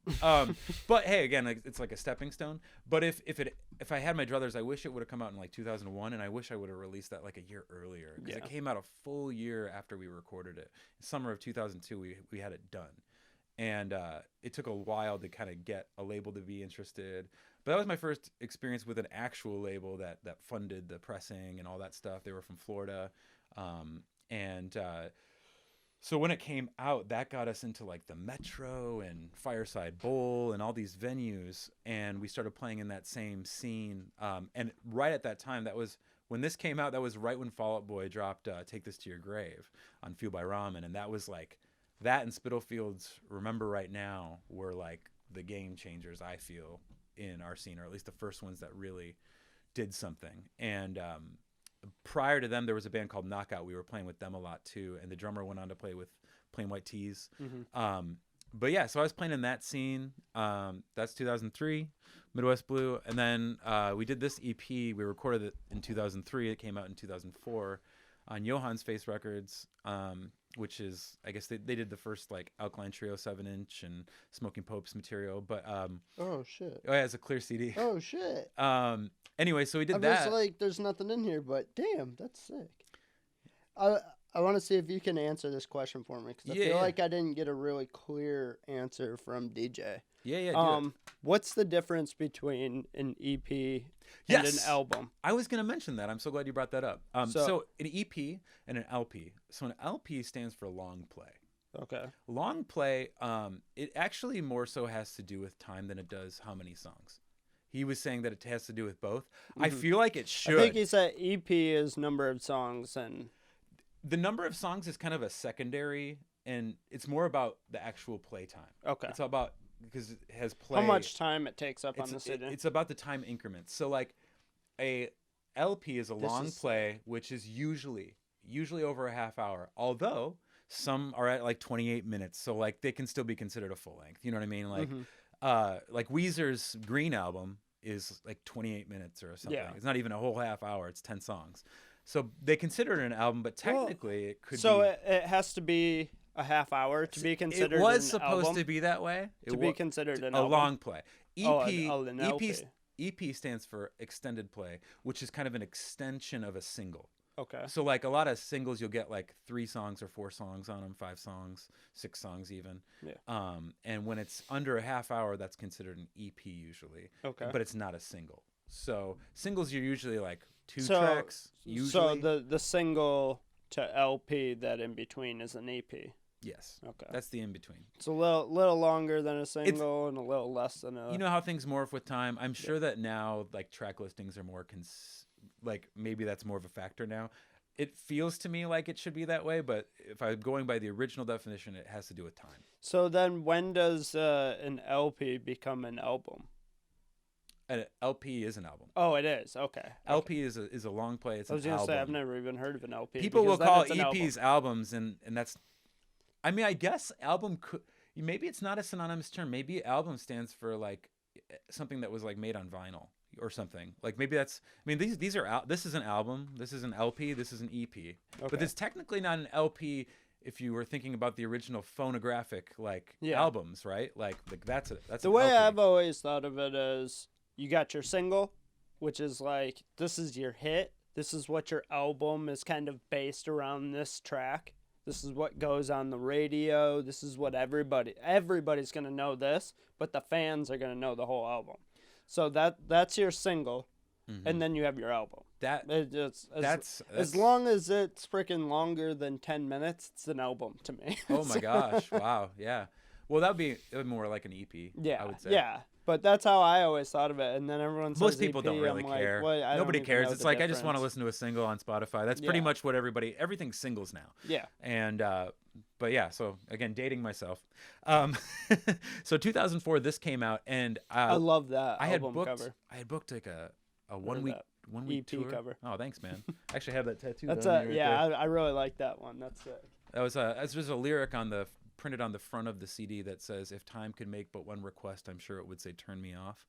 But hey, again, it's like a stepping stone. But if I had my druthers, I wish it would have come out in like 2001, and I wish I would have released that like a year earlier, because it came out a full year after we recorded it. Summer of 2002, we had it done, and it took a while to kind of get a label to be interested. But that was my first experience with an actual label that funded the pressing and all that stuff. They were from Florida, so when it came out, that got us into like the Metro and Fireside Bowl and all these venues, and we started playing in that same scene. And right at that time, when this came out, that was right when Fall Out Boy dropped "Take This to Your Grave" on Fuel by Ramen, and that was like that and Spitalfield's "Remember Right Now" were like the game changers, I feel, in our scene, or at least the first ones that really did something. And prior to them, there was a band called Knockout. We were playing with them a lot too, and the drummer went on to play with Plain White Tees. but yeah, so I was playing in that scene. That's 2003, Midwest Blue, and then we did this EP. We recorded it in 2003. It came out in 2004 on Johann's Face Records, which is, I guess they did the first like Alkaline Trio 7-inch and Smoking Popes material. But oh shit. Oh yeah, it's a clear CD. Oh shit. Anyway, so we did I that. was like, there's nothing in here, but damn, that's sick. I want to see if you can answer this question for me, because I feel like I didn't get a really clear answer from DJ. Yeah. What's the difference between an EP and an album? I was going to mention that. I'm so glad you brought that up. So an EP and an LP. So an LP stands for long play. Okay. Long play, it actually more so has to do with time than it does how many songs. He was saying that it has to do with both. Mm-hmm. I feel like it should. I think he said EP is number of songs, and the number of songs is kind of a secondary, and it's more about the actual play time. Okay. It's about, because it has play. How much time it takes up on the CD? It's about the time increments. So like a LP is a long play, which is usually over a half hour, although some are at like 28 minutes. So like they can still be considered a full length. You know what I mean? Like Weezer's Green album is like 28 minutes or something. Yeah. It's not even a whole half hour. It's 10 songs. So they consider it an album, but technically it could be. So it has to be a half hour to be considered an album? It was supposed to be that way. To be considered an album? A long play. EP stands for extended play, which is kind of an extension of a single. Okay. So like a lot of singles, you'll get like 3 songs or 4 songs on them, 5 songs, 6 songs even. Yeah. And when it's under a half hour, that's considered an EP usually. Okay. But it's not a single. So singles, you're usually like 2 tracks. Usually. So the single to LP, that in between, is an EP. Yes. Okay. That's the in between. It's a little longer than a single and a little less than a. You know how things morph with time. I'm sure that now like track listings are more like maybe that's more of a factor now. It feels to me like it should be that way, but if I'm going by the original definition, it has to do with time. So then, when does an LP become an album? An LP is an album. Oh, it is. Okay. LP is a long play. It's an album. I was gonna say I've never even heard of an LP. People will call EPs albums, and that's. I mean, I guess album could. Maybe it's not a synonymous term. Maybe album stands for like something that was like made on vinyl or something. Like maybe that's. I mean, these are this is an album. This is an LP. This is an EP. Okay. But it's technically not an LP. If you were thinking about the original phonographic albums, right? Like that's the way LP. I've always thought of it is. You got your single, which is like, this is your hit. This is what your album is kind of based around, this track. This is what goes on the radio. This is what everybody's going to know this, but the fans are going to know the whole album. So that's your single, and then you have your album. As long as it's freaking longer than 10 minutes, it's an album to me. Oh my gosh. Wow. Yeah. Well, it would be more like an EP, I would say. Yeah. But that's how I always thought of it, and then everyone says most people EP, don't really I'm care. Like, well, nobody cares. It's like difference. I just want to listen to a single on Spotify. That's pretty much what everything's singles now. Yeah. And but yeah, so again, dating myself. So 2004, this came out, and I love that album cover. I had booked like a one week EP tour. cover. Oh, thanks, man. I actually have that tattoo. That's I really like that one. That's sick. That was a lyric printed on the front of the CD that says, "If time could make but one request, I'm sure it would say turn me off."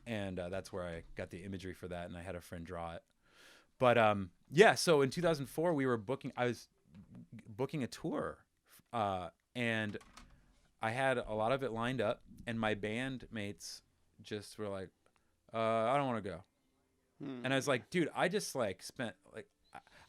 And that's where I got the imagery for that, and I had a friend draw it. But so in 2004 I was booking a tour, and I had a lot of it lined up, and my bandmates just were like, "I don't want to go," and I was like, "Dude, I just like spent like."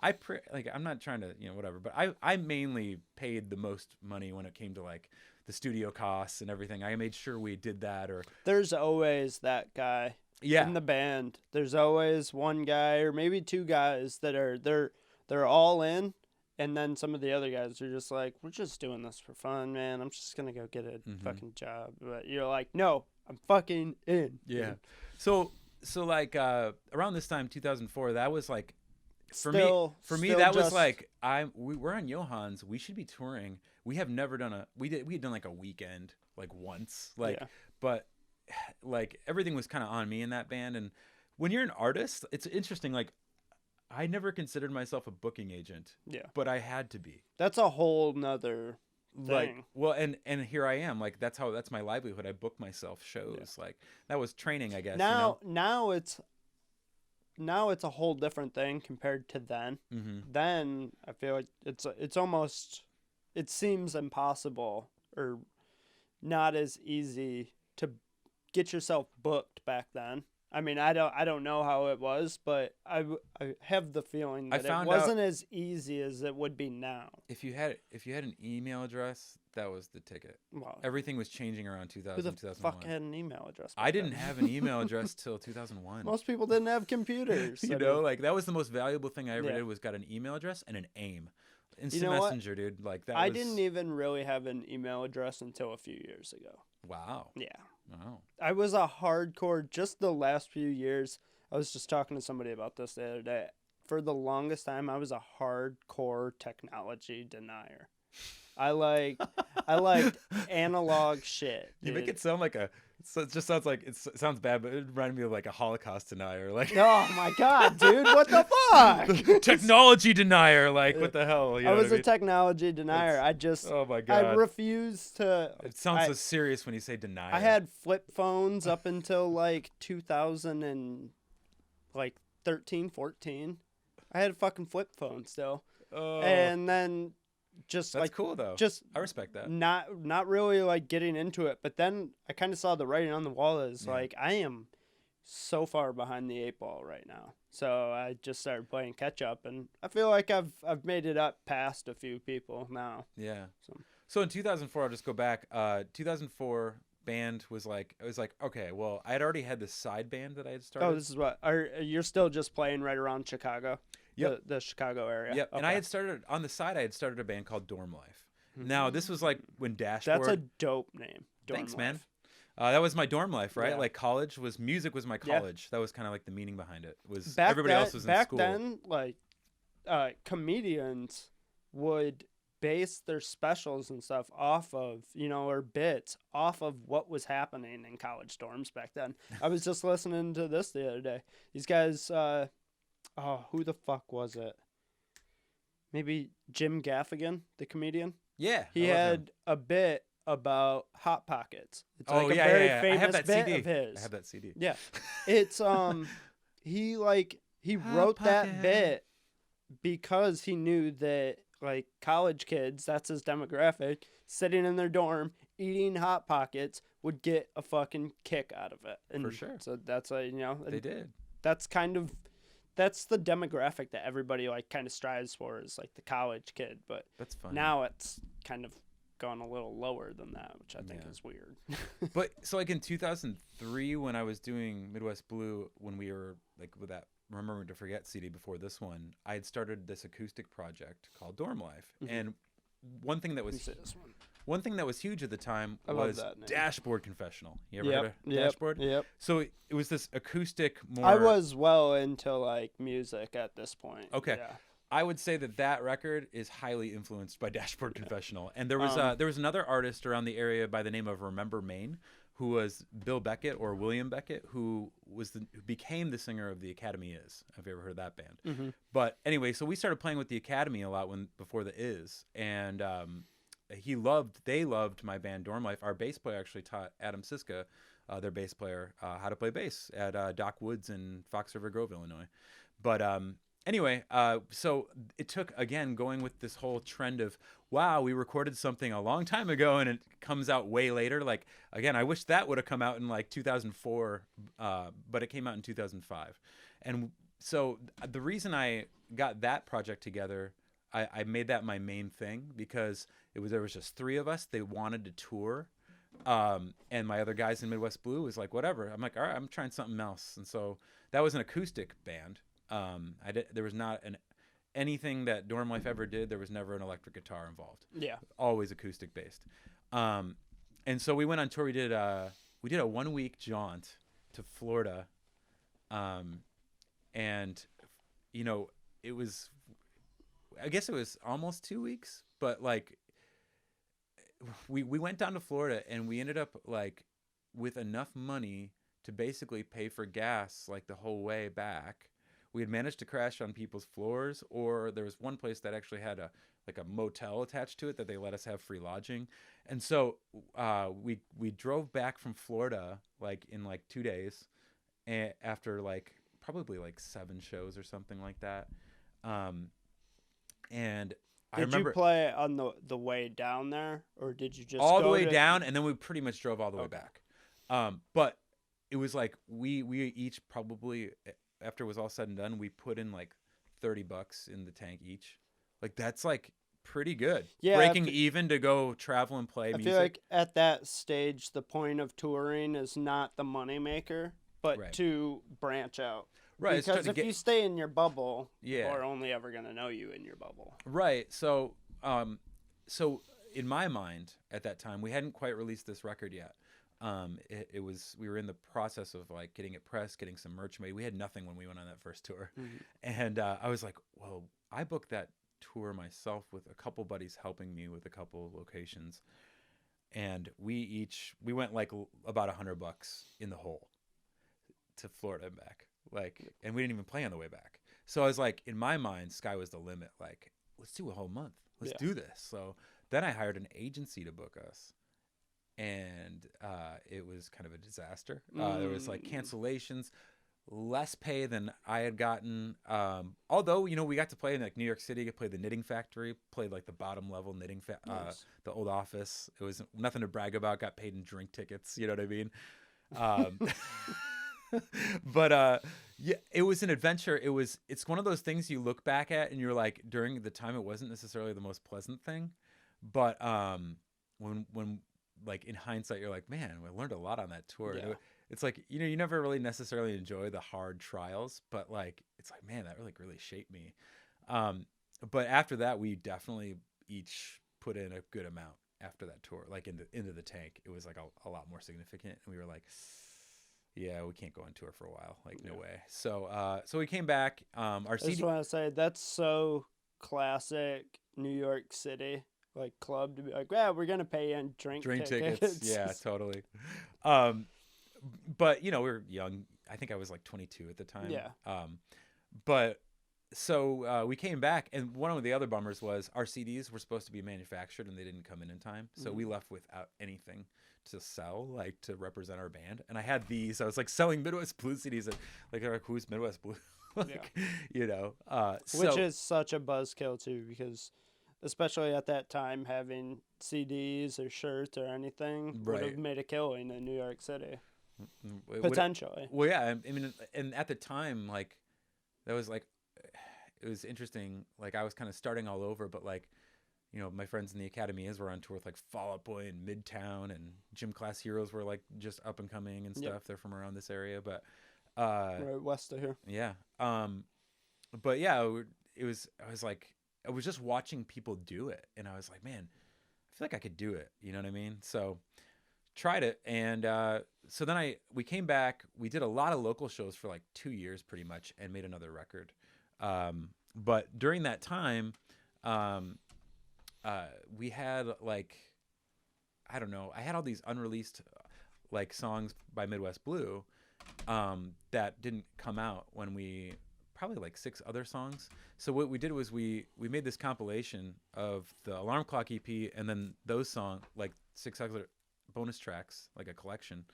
I'm not trying to, whatever, but I mainly paid the most money when it came to like the studio costs and everything. I made sure we did that. Or there's always that guy in the band. There's always one guy or maybe 2 guys that are they're all in, and then some of the other guys are just like, we're just doing this for fun, man. I'm just gonna go get a fucking job. But you're like, no, I'm fucking in. Yeah. Dude. So like around this time, 2004, that was like. For me, that was like we're on Johann's. We should be touring. We have never done we had done like a weekend like once, but like everything was kind of on me in that band. And when you're an artist, it's interesting. Like I never considered myself a booking agent, but I had to be. That's a whole nother like, thing. well, and here I am, like that's my livelihood. I book myself shows. Like that was training, I guess. Now it's a whole different thing compared to then. Mm-hmm. Then I feel like it's almost, it seems impossible or not as easy to get yourself booked back then. I mean, I don't know how it was, but I have the feeling that it wasn't as easy as it would be now. If you had an email address, that was the ticket. Well, everything was changing around 2000, who the 2001. fuck had an email address? I didn't have an email address till 2001. Most people didn't have computers. Like that was the most valuable thing I ever did, was got an email address and an AIM. Instant Messenger, dude. Like that. I didn't even really have an email address until a few years ago. Wow. Yeah. Wow. I was a hardcore, just the last few years. I was just talking to somebody about this the other day. For the longest time, I was a hardcore technology denier. I liked analog shit. Dude. You make it sound like so it just sounds like it sounds bad, but it reminded me of like a Holocaust denier. Like, oh my god, dude, what the fuck? Technology denier. Like, what the hell? You know I was a technology denier. Oh my god. I refused to. It sounds so serious when you say denier. I had flip phones up until like 2013, 14. I had a fucking flip phone still. Oh. And then that's cool though. I respect that. Not really like getting into it, but then I kind of saw the writing on the wall as like I am so far behind the 8 ball right now. So I just started playing catch up, and I feel like I've made it up past a few people now. Yeah. So in 2004, I'll just go back. 2004 band was like, it was like, okay, well, I had already had this side band that I had started. Oh, this is what you're still just playing right around Chicago. Yep. The Chicago area. Yep. Okay. And I had started on the side. I had started a band called Dorm Life. Now this was like when Dashboard. That's a dope name. Thanks, man. That was my dorm life, right? Yeah. Like music was my college. That was kind of like the meaning behind it. Was back everybody else was in school. Back then, like comedians would base their specials and stuff off of, or bits off of what was happening in college dorms back then. I was just listening to this the other day. These guys, who the fuck was it? Maybe Jim Gaffigan, the comedian? Yeah. He had a bit about Hot Pockets. It's like a yeah, very yeah. famous I have that bit CD. of his. I have that CD. Yeah. It's he wrote that bit because he knew that like college kids, that's his demographic, sitting in their dorm eating Hot Pockets would get a fucking kick out of it. And for sure. So that's they did. That's the demographic that everybody like kind of strives for, is like the college kid, but that's funny. Now it's kind of gone a little lower than that, which I think is weird. But so like in 2003 when I was doing Midwest Blue, when we were like with that Remember to Forget CD before this one, I had started this acoustic project called Dorm Life. Mm-hmm. And one thing that was huge at the time was Dashboard Confessional. You ever heard of Dashboard? Yep. So it was this acoustic more... I was well into like music at this point. Okay. Yeah. I would say that record is highly influenced by Dashboard Confessional. And there was another artist around the area by the name of Remember Maine, who was Bill Beckett or William Beckett, who became the singer of The Academy Is. Have you ever heard that band? Mm-hmm. But anyway, so we started playing with The Academy a lot before the Is, and they loved my band Dorm Life. Our bass player actually taught Adam Siska, their bass player, how to play bass at Doc Woods in Fox River Grove, Illinois. But anyway, so it took, again, going with this whole trend of, wow, we recorded something a long time ago and it comes out way later. Like, again, I wish that would have come out in like 2004, but it came out in 2005. And so the reason I got that project together, I made that my main thing because there was just 3 of us. They wanted to tour. And my other guys in Midwest Blue was like, whatever. I'm like, all right, I'm trying something else. And so that was an acoustic band. There was not anything that Dorm Life ever did. There was never an electric guitar involved. Yeah, always acoustic based. And so we went on tour. We did a 1-week jaunt to Florida, and it was, I guess it was almost 2 weeks, but like we went down to Florida and we ended up like with enough money to basically pay for gas like the whole way back. We had managed to crash on people's floors, or there was one place that actually had like a motel attached to it that they let us have free lodging. And so we drove back from Florida like in like 2 days, after like probably like 7 shows or something like that. Um, and I Did you remember play on the way down there, or did you just all the go way to? down, and then we pretty much drove all the way Okay. back. But it was like we each probably, after it was all said and done, we put in like $30 in the tank each. Like that's like pretty good. Yeah, Breaking even to go travel and play I music. feel like at that stage, the point of touring is not the moneymaker, but Right. to branch out. Right. It's trying Because to if get you stay in your bubble, yeah. people are only ever going to know you in your bubble. Right. So in my mind at that time, we hadn't quite released this record yet. It was, we were in the process of like getting it pressed, getting some merch made. We had nothing when we went on that first tour, and I was like, well, I booked that tour myself with a couple buddies helping me with a couple locations, and we went like about $100 in the hole to Florida and back, like, and we didn't even play on the way back. So I was like, in my mind, sky was the limit. Like, let's do a whole month. Let's do this. So then I hired an agency to book us, and it was kind of a disaster. There was like cancellations, less pay than I had gotten. Although, you know, we got to play in like New York City, played the Knitting Factory, played like the bottom level knitting, Nice. the old office. It was nothing to brag about. Got paid in drink tickets. You know what I mean? Um, but yeah, it was an adventure. It's one of those things you look back at and you're like, during the time it wasn't necessarily the most pleasant thing, but when like in hindsight you're like, man, we learned a lot on that tour. Yeah. It's like, you know, you never really necessarily enjoy the hard trials, but like it's like, man, that really shaped me. But after that, we definitely each put in a good amount after that tour, like into the tank. It was like a lot more significant, and we were like, yeah, we can't go on tour for a while. Like, no way. So so we came back. Our I just CD. want to say that's so classic New York City, like club to be like, yeah, we're gonna pay you in drink tickets. Yeah, totally. But you know, we were young. I think I was like 22 at the time. Yeah. But so we came back, and one of the other bummers was our CDs were supposed to be manufactured, and they didn't come in time. So we left without anything to sell, like to represent our band. And I had these. I was like selling Midwest Blues CDs, and like, they're like, who's Midwest Blues? Like, you know, Which is such a buzzkill too, because especially at that time, having CDs or shirts or anything would have Right. made a killing in New York City. It would- Potentially. Well, yeah. I mean, and at the time, like, that was like, it was interesting. Like, I was kind of starting all over, but like, you know, my friends in the Academy were on tour with like Fall Out Boy and Midtown, and Gym Class Heroes were like just up and coming and stuff. They're from around this area, but right west of here. yeah. But yeah, it was. I was like, I was just watching people do it, and I was like, man, I feel like I could do it. You know what I mean? So tried it, and so then we came back. We did a lot of local shows for like 2 years, pretty much, and made another record. But during that time, we had like, I don't know, I had all these unreleased like songs by Midwest Blue that didn't come out when we probably like 6 other songs. So what we did was we made this compilation of the Alarm Clock EP, and then those songs, like 6 other bonus tracks, like a collection,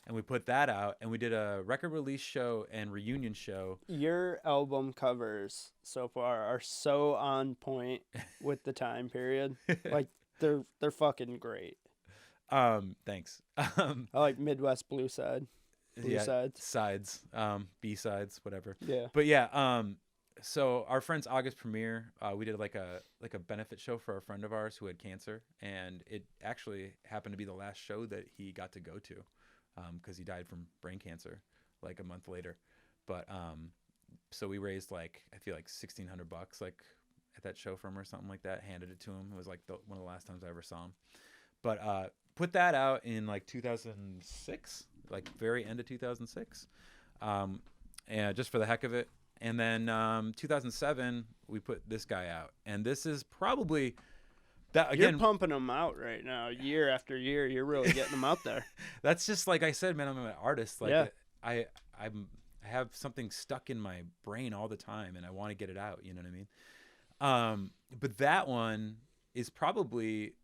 and we put that out, and we did a record release show and reunion show. Your album covers so far are so on point with the time period. Like they're fucking great. Thanks. I like Midwest Blue Side. Blue Sides, B sides, whatever. Yeah. But yeah, so our friend's August premiere, we did like a benefit show for a friend of ours who had cancer, and it actually happened to be the last show that he got to go to, because he died from brain cancer like a month later. But so we raised like, I feel like $1,600 like at that show for him or something like that. Handed it to him. It was like one of the last times I ever saw him. But put that out in like 2006, like very end of 2006, and just for the heck of it. And then 2007, we put this guy out, and this is probably that again. You're pumping them out right now, year after year. You're really getting them out there. That's just like I said, man. I'm an artist. Like, yeah. I have something stuck in my brain all the time, and I want to get it out. You know what I mean? But that one is probably,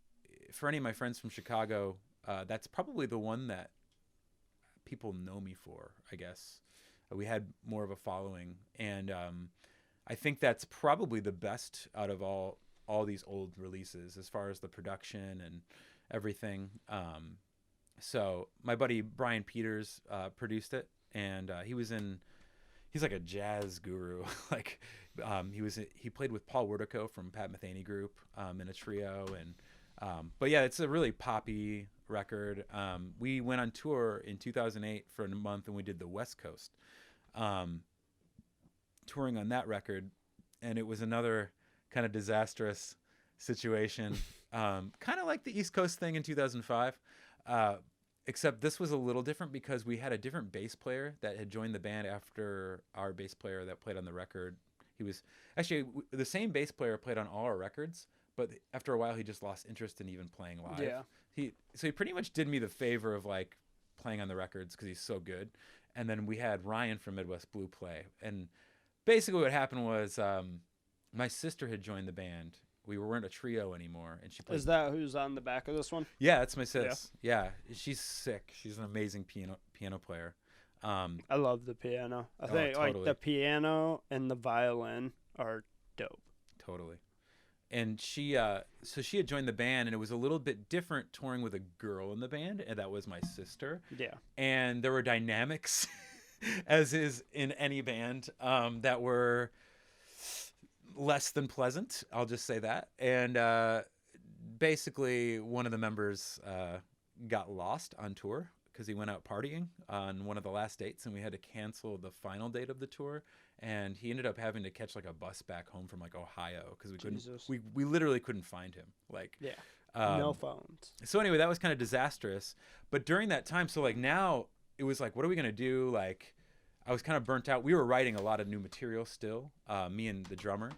for any of my friends from Chicago, that's probably the one that people know me for, I guess. We had more of a following, and I think that's probably the best out of all these old releases as far as the production and everything. So my buddy Brian Peters produced it, and he's like a jazz guru. Like he played with Paul Wertico from Pat Metheny Group in a trio, and but yeah, it's a really poppy record. We went on tour in 2008 for a month, and we did the West Coast, touring on that record, and it was another kind of disastrous situation, kind of like the East Coast thing in 2005. Except this was a little different because we had a different bass player that had joined the band after our bass player that played on the record. He was actually the same bass player played on all our records, but after a while he just lost interest in even playing live. Yeah. He pretty much did me the favor of like playing on the records because he's so good. And then we had Ryan from Midwest Blue play. And basically what happened was my sister had joined the band. We weren't a trio anymore, and she played. Is that who's on the back of this one? Yeah, that's my sis. Yeah, she's sick. She's an amazing piano player. I love the piano. I think totally. like the piano and the violin are dope. Totally. And she so she had joined the band, and it was a little bit different touring with a girl in the band, and that was my sister. Yeah. And there were dynamics, as is in any band, that were less than pleasant. I'll just say that. And basically, one of the members got lost on tour because he went out partying on one of the last dates, and we had to cancel the final date of the tour. And he ended up having to catch like a bus back home from like Ohio because we literally couldn't find him. Like, yeah, no phones. So anyway, that was kind of disastrous. But during that time, so like now it was like, what are we gonna do? Like, I was kind of burnt out. We were writing a lot of new material still, me and the drummer,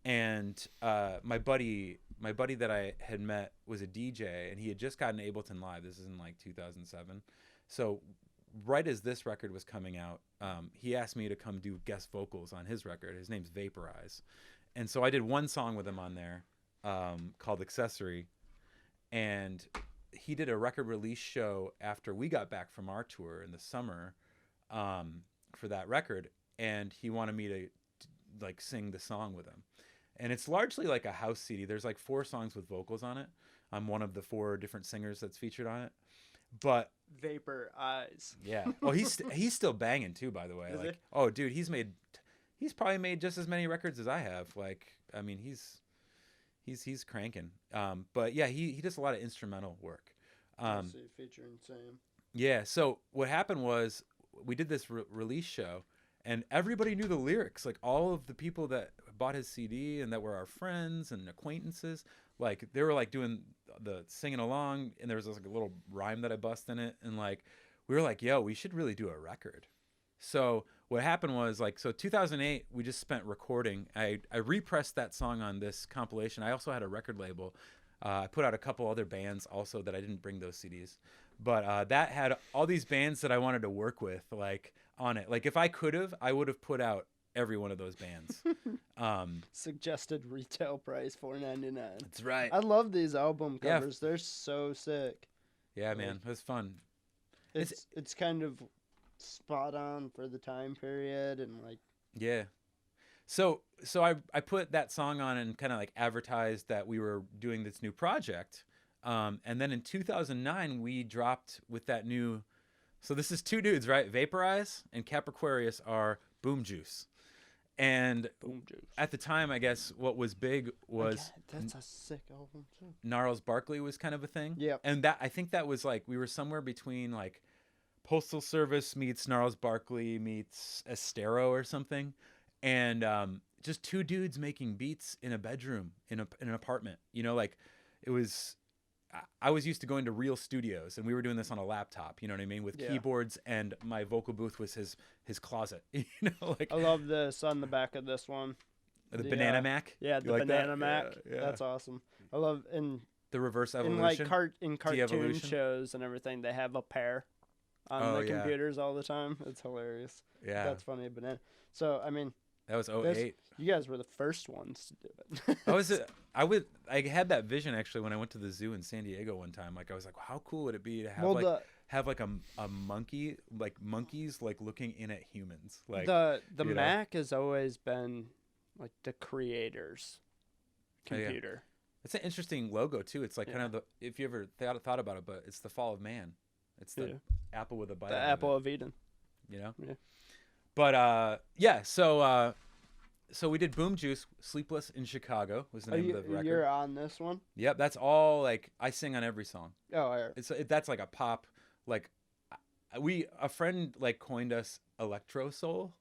and my buddy that I had met was a DJ, and he had just gotten Ableton Live. This is in like 2007. So right as this record was coming out, he asked me to come do guest vocals on his record. His name's Vaporize. And so I did one song with him on there called Accessory. And he did a record release show after we got back from our tour in the summer for that record. And he wanted me to like sing the song with him. And it's largely like a house CD. There's like 4 songs with vocals on it. I'm one of the 4 different singers that's featured on it. But Vapor Eyes. Yeah. Well, he's still banging too, by the way. Is like, he? oh, dude, he's probably made just as many records as I have. Like, I mean, he's cranking. But yeah, he does a lot of instrumental work. Featuring Sam. Yeah. So what happened was we did this release show, and everybody knew the lyrics. Like all of the people that bought his CD and that were our friends and acquaintances, like they were like doing the singing along, and there was like a little rhyme that I bust in it, and like we were like, yo, we should really do a record. So what happened was like, so 2008 we just spent recording. I repressed that song on this compilation. I also had a record label. I put out a couple other bands also that I didn't bring those CDs, but that had all these bands that I wanted to work with like on it. Like if I could have, I would have put out every one of those bands. Suggested retail price $4.99. That's right. I love these album covers. Yeah. They're so sick. Yeah, man, it was fun. It's kind of spot on for the time period and like. Yeah. So I put that song on and kind of like advertised that we were doing this new project, and then in 2009 we dropped with that new. So this is 2 dudes, right? Vaporize and Capriquarius are Boom Juice. And at the time, I guess what was big was that's a sick album too. Gnarls Barkley was kind of a thing. Yeah. And that I think that was like we were somewhere between like Postal Service meets Gnarls Barkley meets Estero or something, and just 2 dudes making beats in a bedroom in an apartment. You know, like it was. I was used to going to real studios, and we were doing this on a laptop. You know what I mean, with keyboards, and my vocal booth was his closet. You know, like I love this on the back of this one. The Banana Mac. Yeah, the Banana Mac. Yeah. That's awesome. I love the reverse evolution. In cartoon shows and everything, they have a pair on the computers all the time. It's hilarious. Yeah, that's funny. Banana. So I mean, That was That's- 08. You guys were the first ones to do it. I had that vision actually when I went to the zoo in San Diego one time. Like I was like, how cool would it be to have Well, have like a monkey, like monkeys like looking in at humans. Like the you know? Mac has always been like the creator's Oh, yeah. computer. It's an interesting logo too. It's like kind Yeah. of if you ever thought about it, but it's the fall of man. It's the Yeah. apple with a bite. The out of apple it, of Eden. you know. Yeah. But yeah, so we did Boom Juice. Sleepless in Chicago was the Are name you, of the record. you're on this one? Yep, that's all. Like I sing on every song. Oh, I, That's like a pop. Like a friend like coined us electro soul,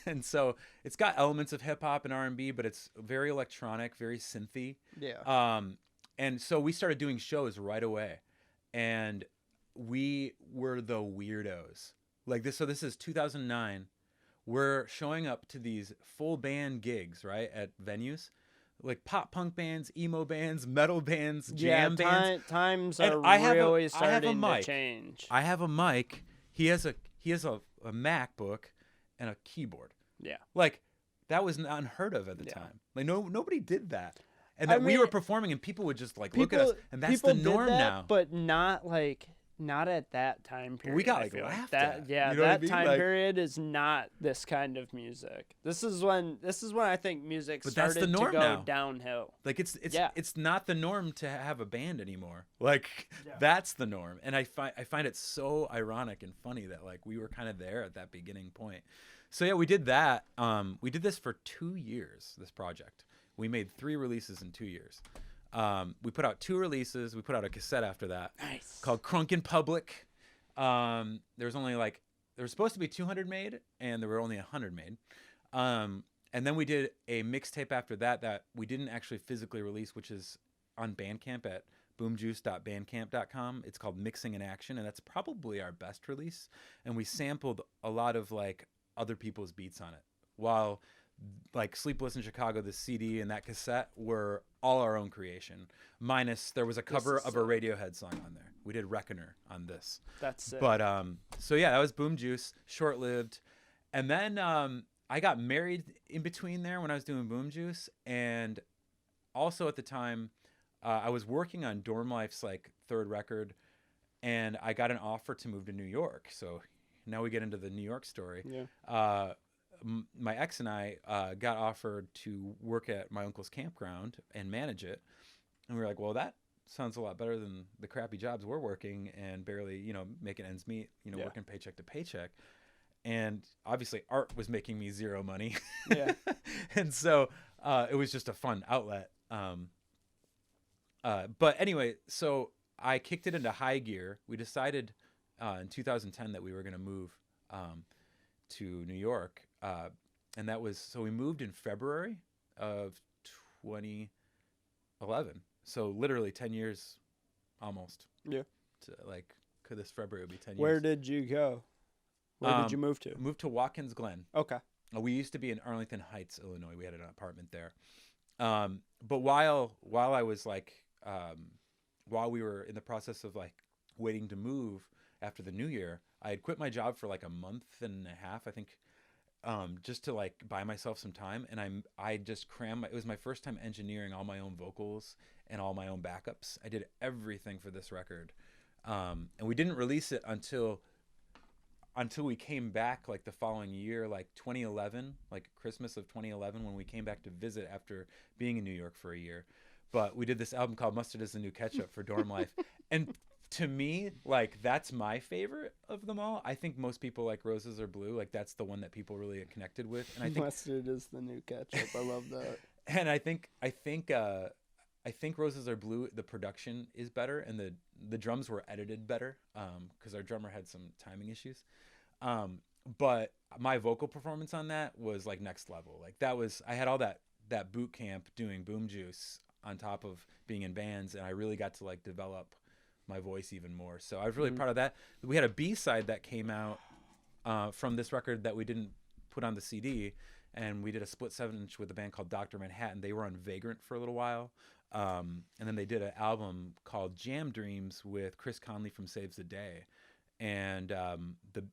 and so it's got elements of hip hop and R&B, but it's very electronic, very synthy. yeah. And so we started doing shows right away, and we were the weirdos. Like this. So this is 2009. We're showing up to these full band gigs, right, at venues, like pop punk bands, emo bands, metal bands, jam bands. Times And are I have really I have a starting to mic. change. I have a mic. He has a MacBook and a keyboard. Yeah. Like that was unheard of at the Yeah. time. Like nobody did that. And I that we were mean, performing and people would just like look at us, and that's people the norm did that, now. but not at that time period. we got, I like, feel laughed that. at. Yeah, You know what I that mean? time Like- period is not this kind of music. This is when I think music But that's started the norm to go now. downhill. Like it's Yeah. it's not the norm to have a band anymore. Like Yeah. that's the norm, and I find it so ironic and funny that like we were kind of there at that beginning point. So yeah, we did that. We did this for 2 years. This project, we made 3 releases in 2 years. We put out 2 releases. We put out a cassette after that Nice. called Crunk in Public. There was only like there was supposed to be 200 made, and there were only 100 made. And then we did a mixtape after that we didn't actually physically release, which is on Bandcamp at boomjuice.bandcamp.com. It's called Mixing in Action, and that's probably our best release. And we sampled a lot of like other people's beats on it, while like Sleepless in Chicago, the CD and that cassette were all our own creation. Minus there was a cover is of a Radiohead song on there. We did Reckoner on this. That's sick. But so yeah, that was Boom Juice, short-lived. And then I got married in between there when I was doing Boom Juice, and also at the time I was working on Dorm Life's like 3rd record, and I got an offer to move to New York. So now we get into the New York story. Yeah. My ex and I got offered to work at my uncle's campground and manage it, and we were like, well, that sounds a lot better than the crappy jobs we're working and barely, making ends meet, Yeah. working paycheck to paycheck. And obviously art was making me 0 money. Yeah. And so it was just a fun outlet. But anyway, so I kicked it into high gear. We decided in 2010 that we were going to move to New York. And that was, so we moved in February of 2011. So literally 10 years almost. Yeah. To, like, could this February would be 10 years. Where did you go? Where did you move to? Moved to Watkins Glen. Okay. We used to be in Arlington Heights, Illinois. We had an apartment there. But while I was like, while we were in the process of like waiting to move after the new year, I had quit my job for like a month and a half, I think, just to like buy myself some time. And I just crammed. It was my first time engineering all my own vocals and all my own backups. I did everything for this record, and we didn't release it until we came back like the following year, like 2011, like Christmas of 2011, when we came back to visit after being in New York for a year. But we did this album called Mustard is the New Ketchup for Dorm Life. And to me, like, that's my favorite of them all. I think most people like Roses Are Blue. Like, that's the one that people really connected with. And I think Mustard is the new ketchup. I love that. and I think Roses Are Blue, the production is better, and the drums were edited better, because our drummer had some timing issues. But my vocal performance on that was like next level. Like I had all that boot camp doing Boom Juice on top of being in bands, and I really got to like develop my voice even more. So I was really proud of that. We had a B-side that came out from this record that we didn't put on the CD, and we did a split 7-inch with a band called Dr. Manhattan. They were on Vagrant for a little while. And then they did an album called Jam Dreams with Chris Conley from Saves the Day. And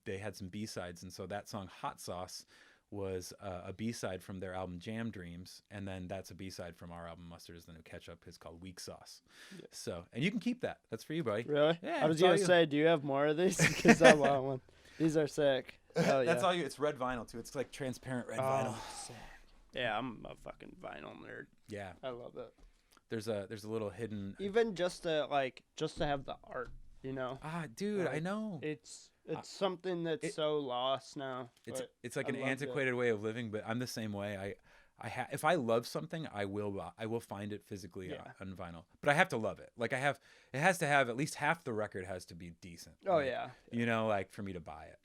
they had some B-sides. And so that song Hot Sauce was a B-side from their album Jam Dreams, and then that's a B-side from our album Mustard is the New Ketchup. It's called Weak Sauce. Yeah. So, and you can keep that. That's for you, buddy. Really? Yeah. I was gonna say, do you have more of these? Because I want one. These are sick. Hell yeah. That's all you. It's red vinyl too. It's like transparent red vinyl. Sick. Yeah, I'm a fucking vinyl nerd. Yeah, I love it. There's a little hidden. Even just to have the art, you know. Dude, like, I know. It's something that's so lost now. It's like an antiquated way of living, but I'm the same way. If I love something, I will find it physically on vinyl. But I have to love it. Like it has to have at least half the record has to be decent. Oh right? yeah. You know, like for me to buy it.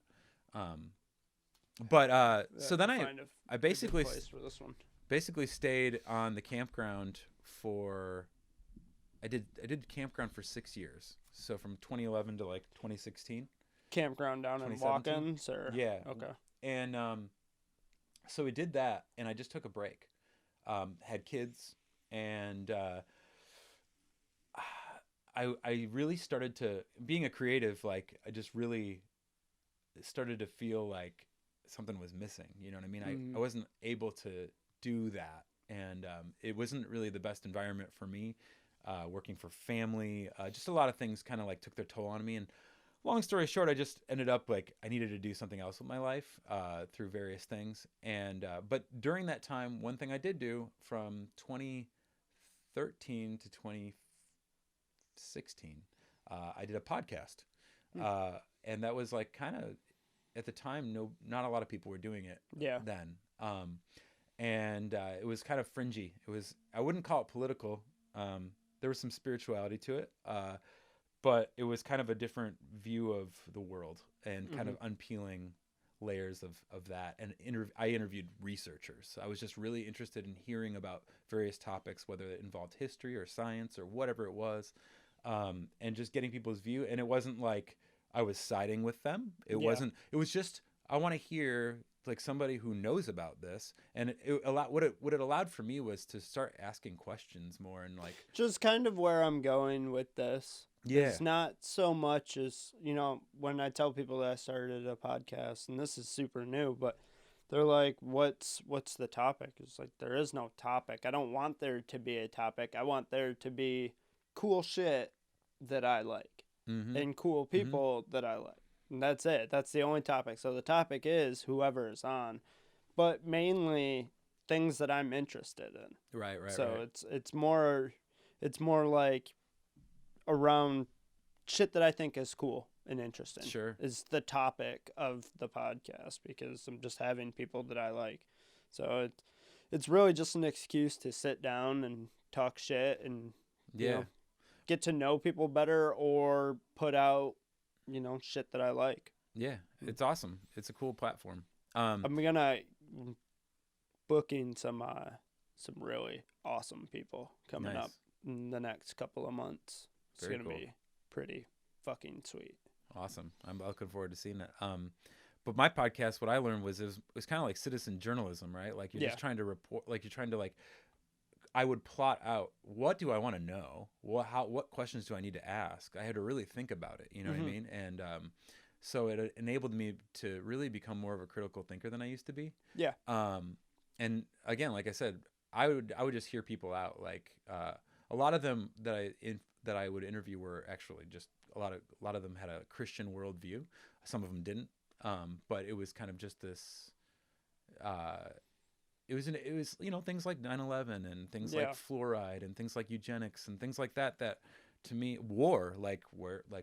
So then I basically stayed on the campground for I did campground for 6 years. So from 2011 to like 2016. Campground down in Watkins, or yeah, okay. And so we did that, and I just took a break. Had kids, and I really started to, being a creative, like I just really started to feel like something was missing. You know what I mean? I wasn't able to do that, and it wasn't really the best environment for me. Working for family, just a lot of things kind of like took their toll on me. And long story short, I just ended up like I needed to do something else with my life through various things. And but during that time, one thing I did do from 2013 to 2016, I did a podcast, and that was like kind of at the time, not a lot of people were doing it. Then, and it was kind of fringy. I wouldn't call it political. There was some spirituality to it. But it was kind of a different view of the world and kind of unpeeling layers of that. And I interviewed researchers. I was just really interested in hearing about various topics, whether it involved history or science or whatever it was, and just getting people's view. And it wasn't like I was siding with them. It was just, I want to hear like somebody who knows about this. And what it allowed for me was to start asking questions more, and like just kind of where I'm going with this. Yeah. It's not so much as, you know, when I tell people that I started a podcast, and this is super new, but they're like, what's the topic? It's like, there is no topic. I don't want there to be a topic. I want there to be cool shit that I like and cool people that I like. And that's it. That's the only topic. So the topic is whoever is on, but mainly things that I'm interested in. Right. So it's more like around shit that I think is cool and interesting. Sure. Is the topic of the podcast, because I'm just having people that I like. So it's really just an excuse to sit down and talk shit and you know, get to know people better, or put out, you know, shit that I like. Yeah, it's awesome. It's a cool platform. I'm gonna booking some really awesome people coming up in the next couple of months. It's going to be pretty fucking sweet. Awesome. I'm looking forward to seeing it. But my podcast, what I learned was it was kind of like citizen journalism, right? Like you're just trying to report, like you're trying to like, I would plot out, what do I want to know? What questions do I need to ask? I had to really think about it. You know what I mean? And so it enabled me to really become more of a critical thinker than I used to be. Yeah. And again, like I said, I would just hear people out. Like a lot of them that I would interview were actually just a lot of them had a Christian worldview. Some of them didn't. But it was kind of just this. It was you know, things like 9/11 and things like fluoride and things like eugenics and things like that. That to me, war, like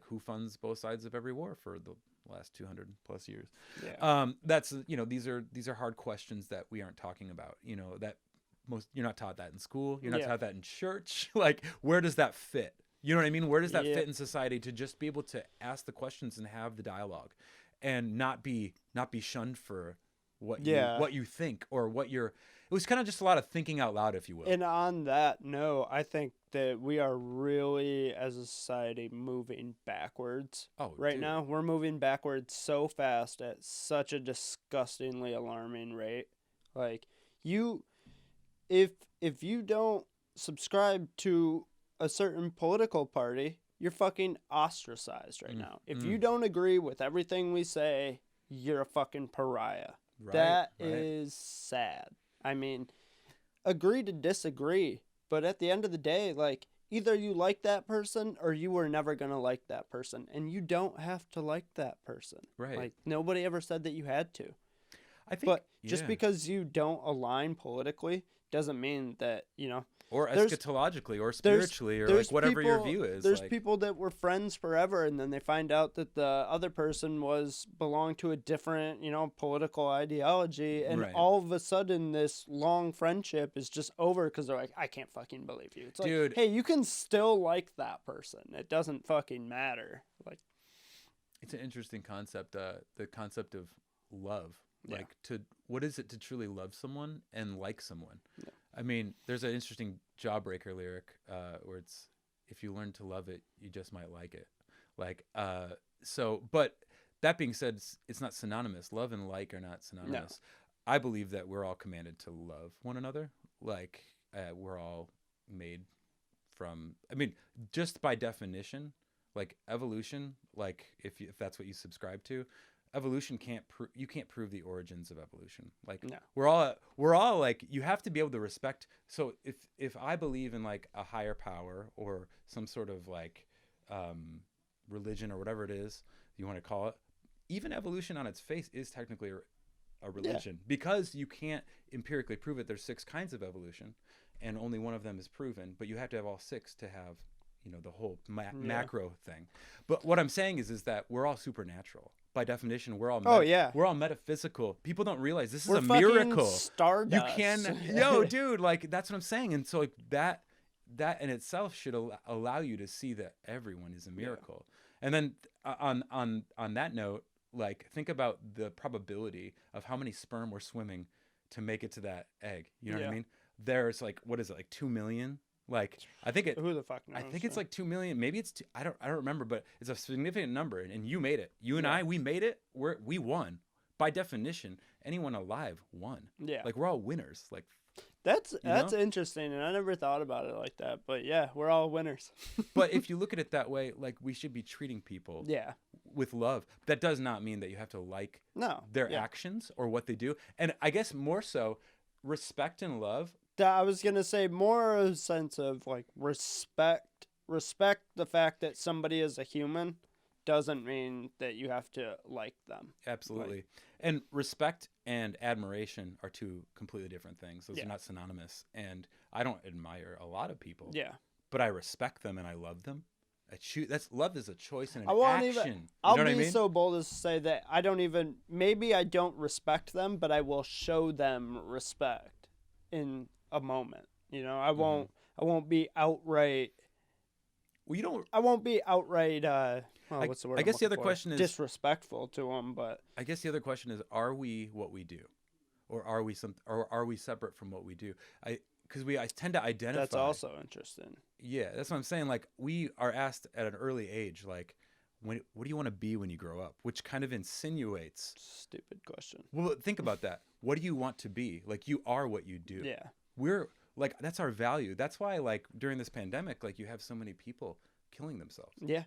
who funds both sides of every war for the last 200 plus years. Yeah. That's, you know, these are hard questions that we aren't talking about. You know, that you're not taught that in school. You're not taught that in church. Like, where does that fit? You know what I mean? Where does that fit in society, to just be able to ask the questions and have the dialogue, and not be shunned for what you think or what you're. It was kind of just a lot of thinking out loud, if you will. And on that note, I think that we are really, as a society, moving backwards. Now. We're moving backwards so fast at such a disgustingly alarming rate. Like, if you don't subscribe to a certain political party, you're fucking ostracized right now. If you don't agree with everything we say, you're a fucking pariah. That right. is sad. I mean, agree to disagree, but at the end of the day, like, either you like that person or you were never going to like that person, and you don't have to like that person. Right. Like, nobody ever said that you had to. I think, But just yeah. because you don't align politically doesn't mean that, Or there's eschatologically or there's spiritually or there's like whatever your people view is. there's Like, people that were friends forever, and then they find out that the other person belonged to a different, political ideology, and right. all of a sudden this long friendship is just over because they're like, I can't fucking believe you. It's like, Dude, hey, you can still like that person. It doesn't fucking matter. Like, it's an interesting concept. The concept of love. Yeah. Like, what is it to truly love someone and like someone? Yeah. I mean, there's an interesting Jawbreaker lyric where it's, if you learn to love it, you just might like it. Like, but that being said, it's not synonymous. Love and like are not synonymous. I believe that we're all commanded to love one another. Like, we're all made from, I mean, just by definition, like evolution, like if that's what you subscribe to, evolution you can't prove the origins of evolution. Like, No. we're all like, you have to be able to respect. So if I believe in like a higher power or some sort of like religion or whatever it is you want to call it, even evolution on its face is technically a religion, because you can't empirically prove it. There's 6 kinds of evolution and only one of them is proven, but you have to have all 6 to have, the whole macro thing. But what I'm saying is that we're all supernatural. By definition, we're all we're all metaphysical. People don't realize this is a miracle. Stardust. You can dude, like, that's what I'm saying. And so like that in itself should allow you to see that everyone is a miracle. Yeah. And then on that note, like, think about the probability of how many sperm were swimming to make it to that egg. You know what I mean? There's like, what is it, like 2 million? Like, I think who the fuck knows? I think it's like 2 million. Maybe it's I don't remember, but it's a significant number. And you made it. You and I, we made it. We won. By definition, anyone alive won. Yeah. Like, we're all winners. Like, that's interesting, and I never thought about it like that. But yeah, we're all winners. But if you look at it that way, like, we should be treating people with love. That does not mean that you have to like their actions or what they do. And I guess more so, respect and love. I was gonna say more a sense of like respect the fact that somebody is a human doesn't mean that you have to like them. Absolutely. Like, and respect and admiration are 2 completely different things. Those are not synonymous. And I don't admire a lot of people. Yeah. But I respect them and I love them. Love is a choice and an action. I'll be so bold as to say that maybe I don't respect them, but I will show them respect in a moment. I won't be outright. Well, I won't be outright. What's the word? I guess the other question is disrespectful to them. But I guess the other question is: are we what we do, or are we separate from what we do? I tend to identify. That's also interesting. Yeah, that's what I'm saying. Like, we are asked at an early age, like, what do you want to be when you grow up? Which kind of insinuates. Stupid question. Well, think about that. What do you want to be? Like, you are what you do. Yeah. We're like, that's our value. That's why, like, during this pandemic, like, you have so many people killing themselves. Yeah.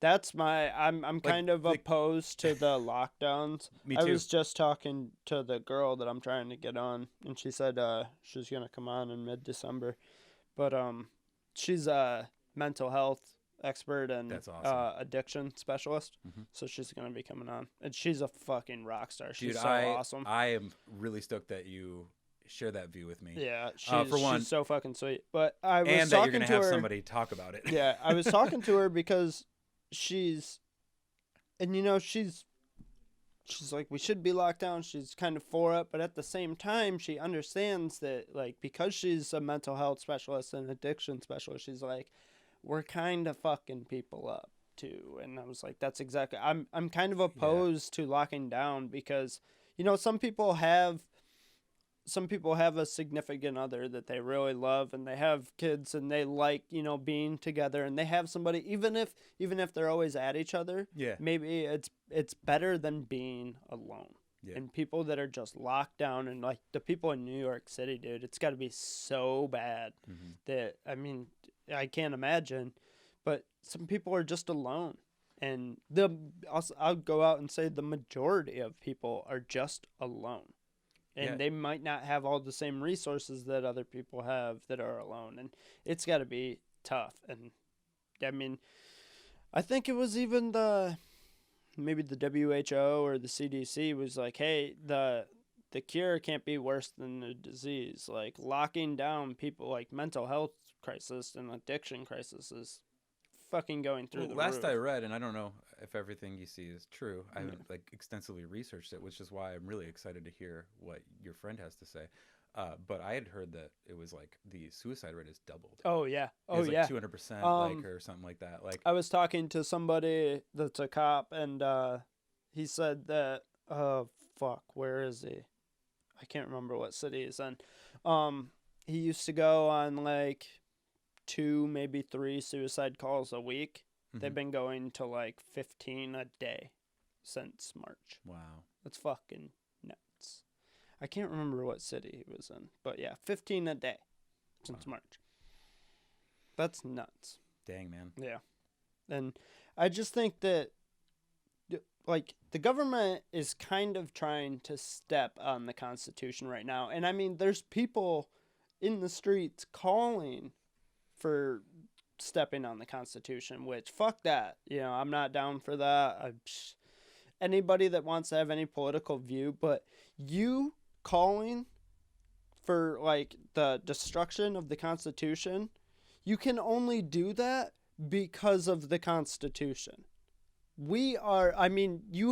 I'm like, kind of opposed to the lockdowns. Me too. I was just talking to the girl that I'm trying to get on, and she said she's going to come on in mid-December. But she's a mental health expert and that's awesome. Addiction specialist. Mm-hmm. So she's going to be coming on. And she's a fucking rock star. She's Dude, so awesome. I am really stoked that you share that view with me. Yeah, she's so fucking sweet. But I was and talking that you're going to have her, somebody talk about it. Yeah, I was talking to her because she's like, we should be locked down. She's kind of for it, but at the same time, she understands that, like, because she's a mental health specialist and addiction specialist, she's like, we're kind of fucking people up too. And I was like, that's exactly. I'm kind of opposed to locking down because, some people have a significant other that they really love, and they have kids, and they like, being together, and they have somebody, even if they're always at each other. Yeah. Maybe it's better than being alone. Yeah. And people that are just locked down, and like the people in New York City, dude, it's got to be so bad that, I mean, I can't imagine, but some people are just alone. And I'll go out and say the majority of people are just alone. And they might not have all the same resources that other people have that are alone. And it's got to be tough. And, I mean, I think it was even maybe the WHO or the CDC was like, hey, the cure can't be worse than the disease. Like, locking down people, like, mental health crisis and addiction crisis is fucking going through the last roof. I read, and I don't know if everything you see is true, I haven't like extensively researched it, which is why I'm really excited to hear what your friend has to say. But I had heard that it was like the suicide rate is doubled. Oh yeah, It's like yeah, 200%, like, or something like that. Like, I was talking to somebody that's a cop, and he said that fuck, where is he? I can't remember what city he's in. He used to go on like 2, maybe 3 suicide calls a week. They've been going to like 15 a day since March. wow, That's fucking nuts. I can't remember what city he was in, but yeah, 15 a day since March. That's nuts. dang, man. Yeah. And I just think that, like, the government is kind of trying to step on the Constitution right now. And I mean, there's people in the streets calling for stepping on the Constitution, which, fuck that. You know, I'm not down for that. Anybody that wants to have any political view, but you calling for, like, the destruction of the Constitution, you can only do that because of the Constitution. You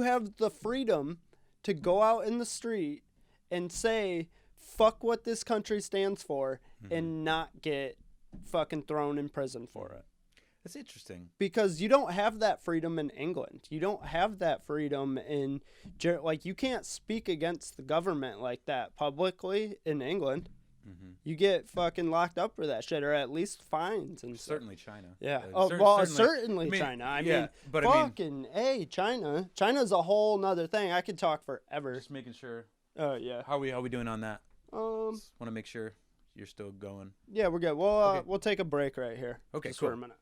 have the freedom to go out in the street and say, fuck what this country stands for, and not get fucking thrown in prison for it. That's interesting. Because you don't have that freedom in England. You don't have that freedom in, like, you can't speak against the government like that publicly in England. You get fucking locked up for that shit, or at least fines and stuff. Certainly China. Yeah. Certainly China. I yeah, mean, but fucking, hey, China. China's a whole nother thing. I could talk forever. Just making sure. Oh, yeah. How we doing on that? Want to make sure you're still going. Yeah, we're good. We'll take a break right here. Okay, just cool. for a minute.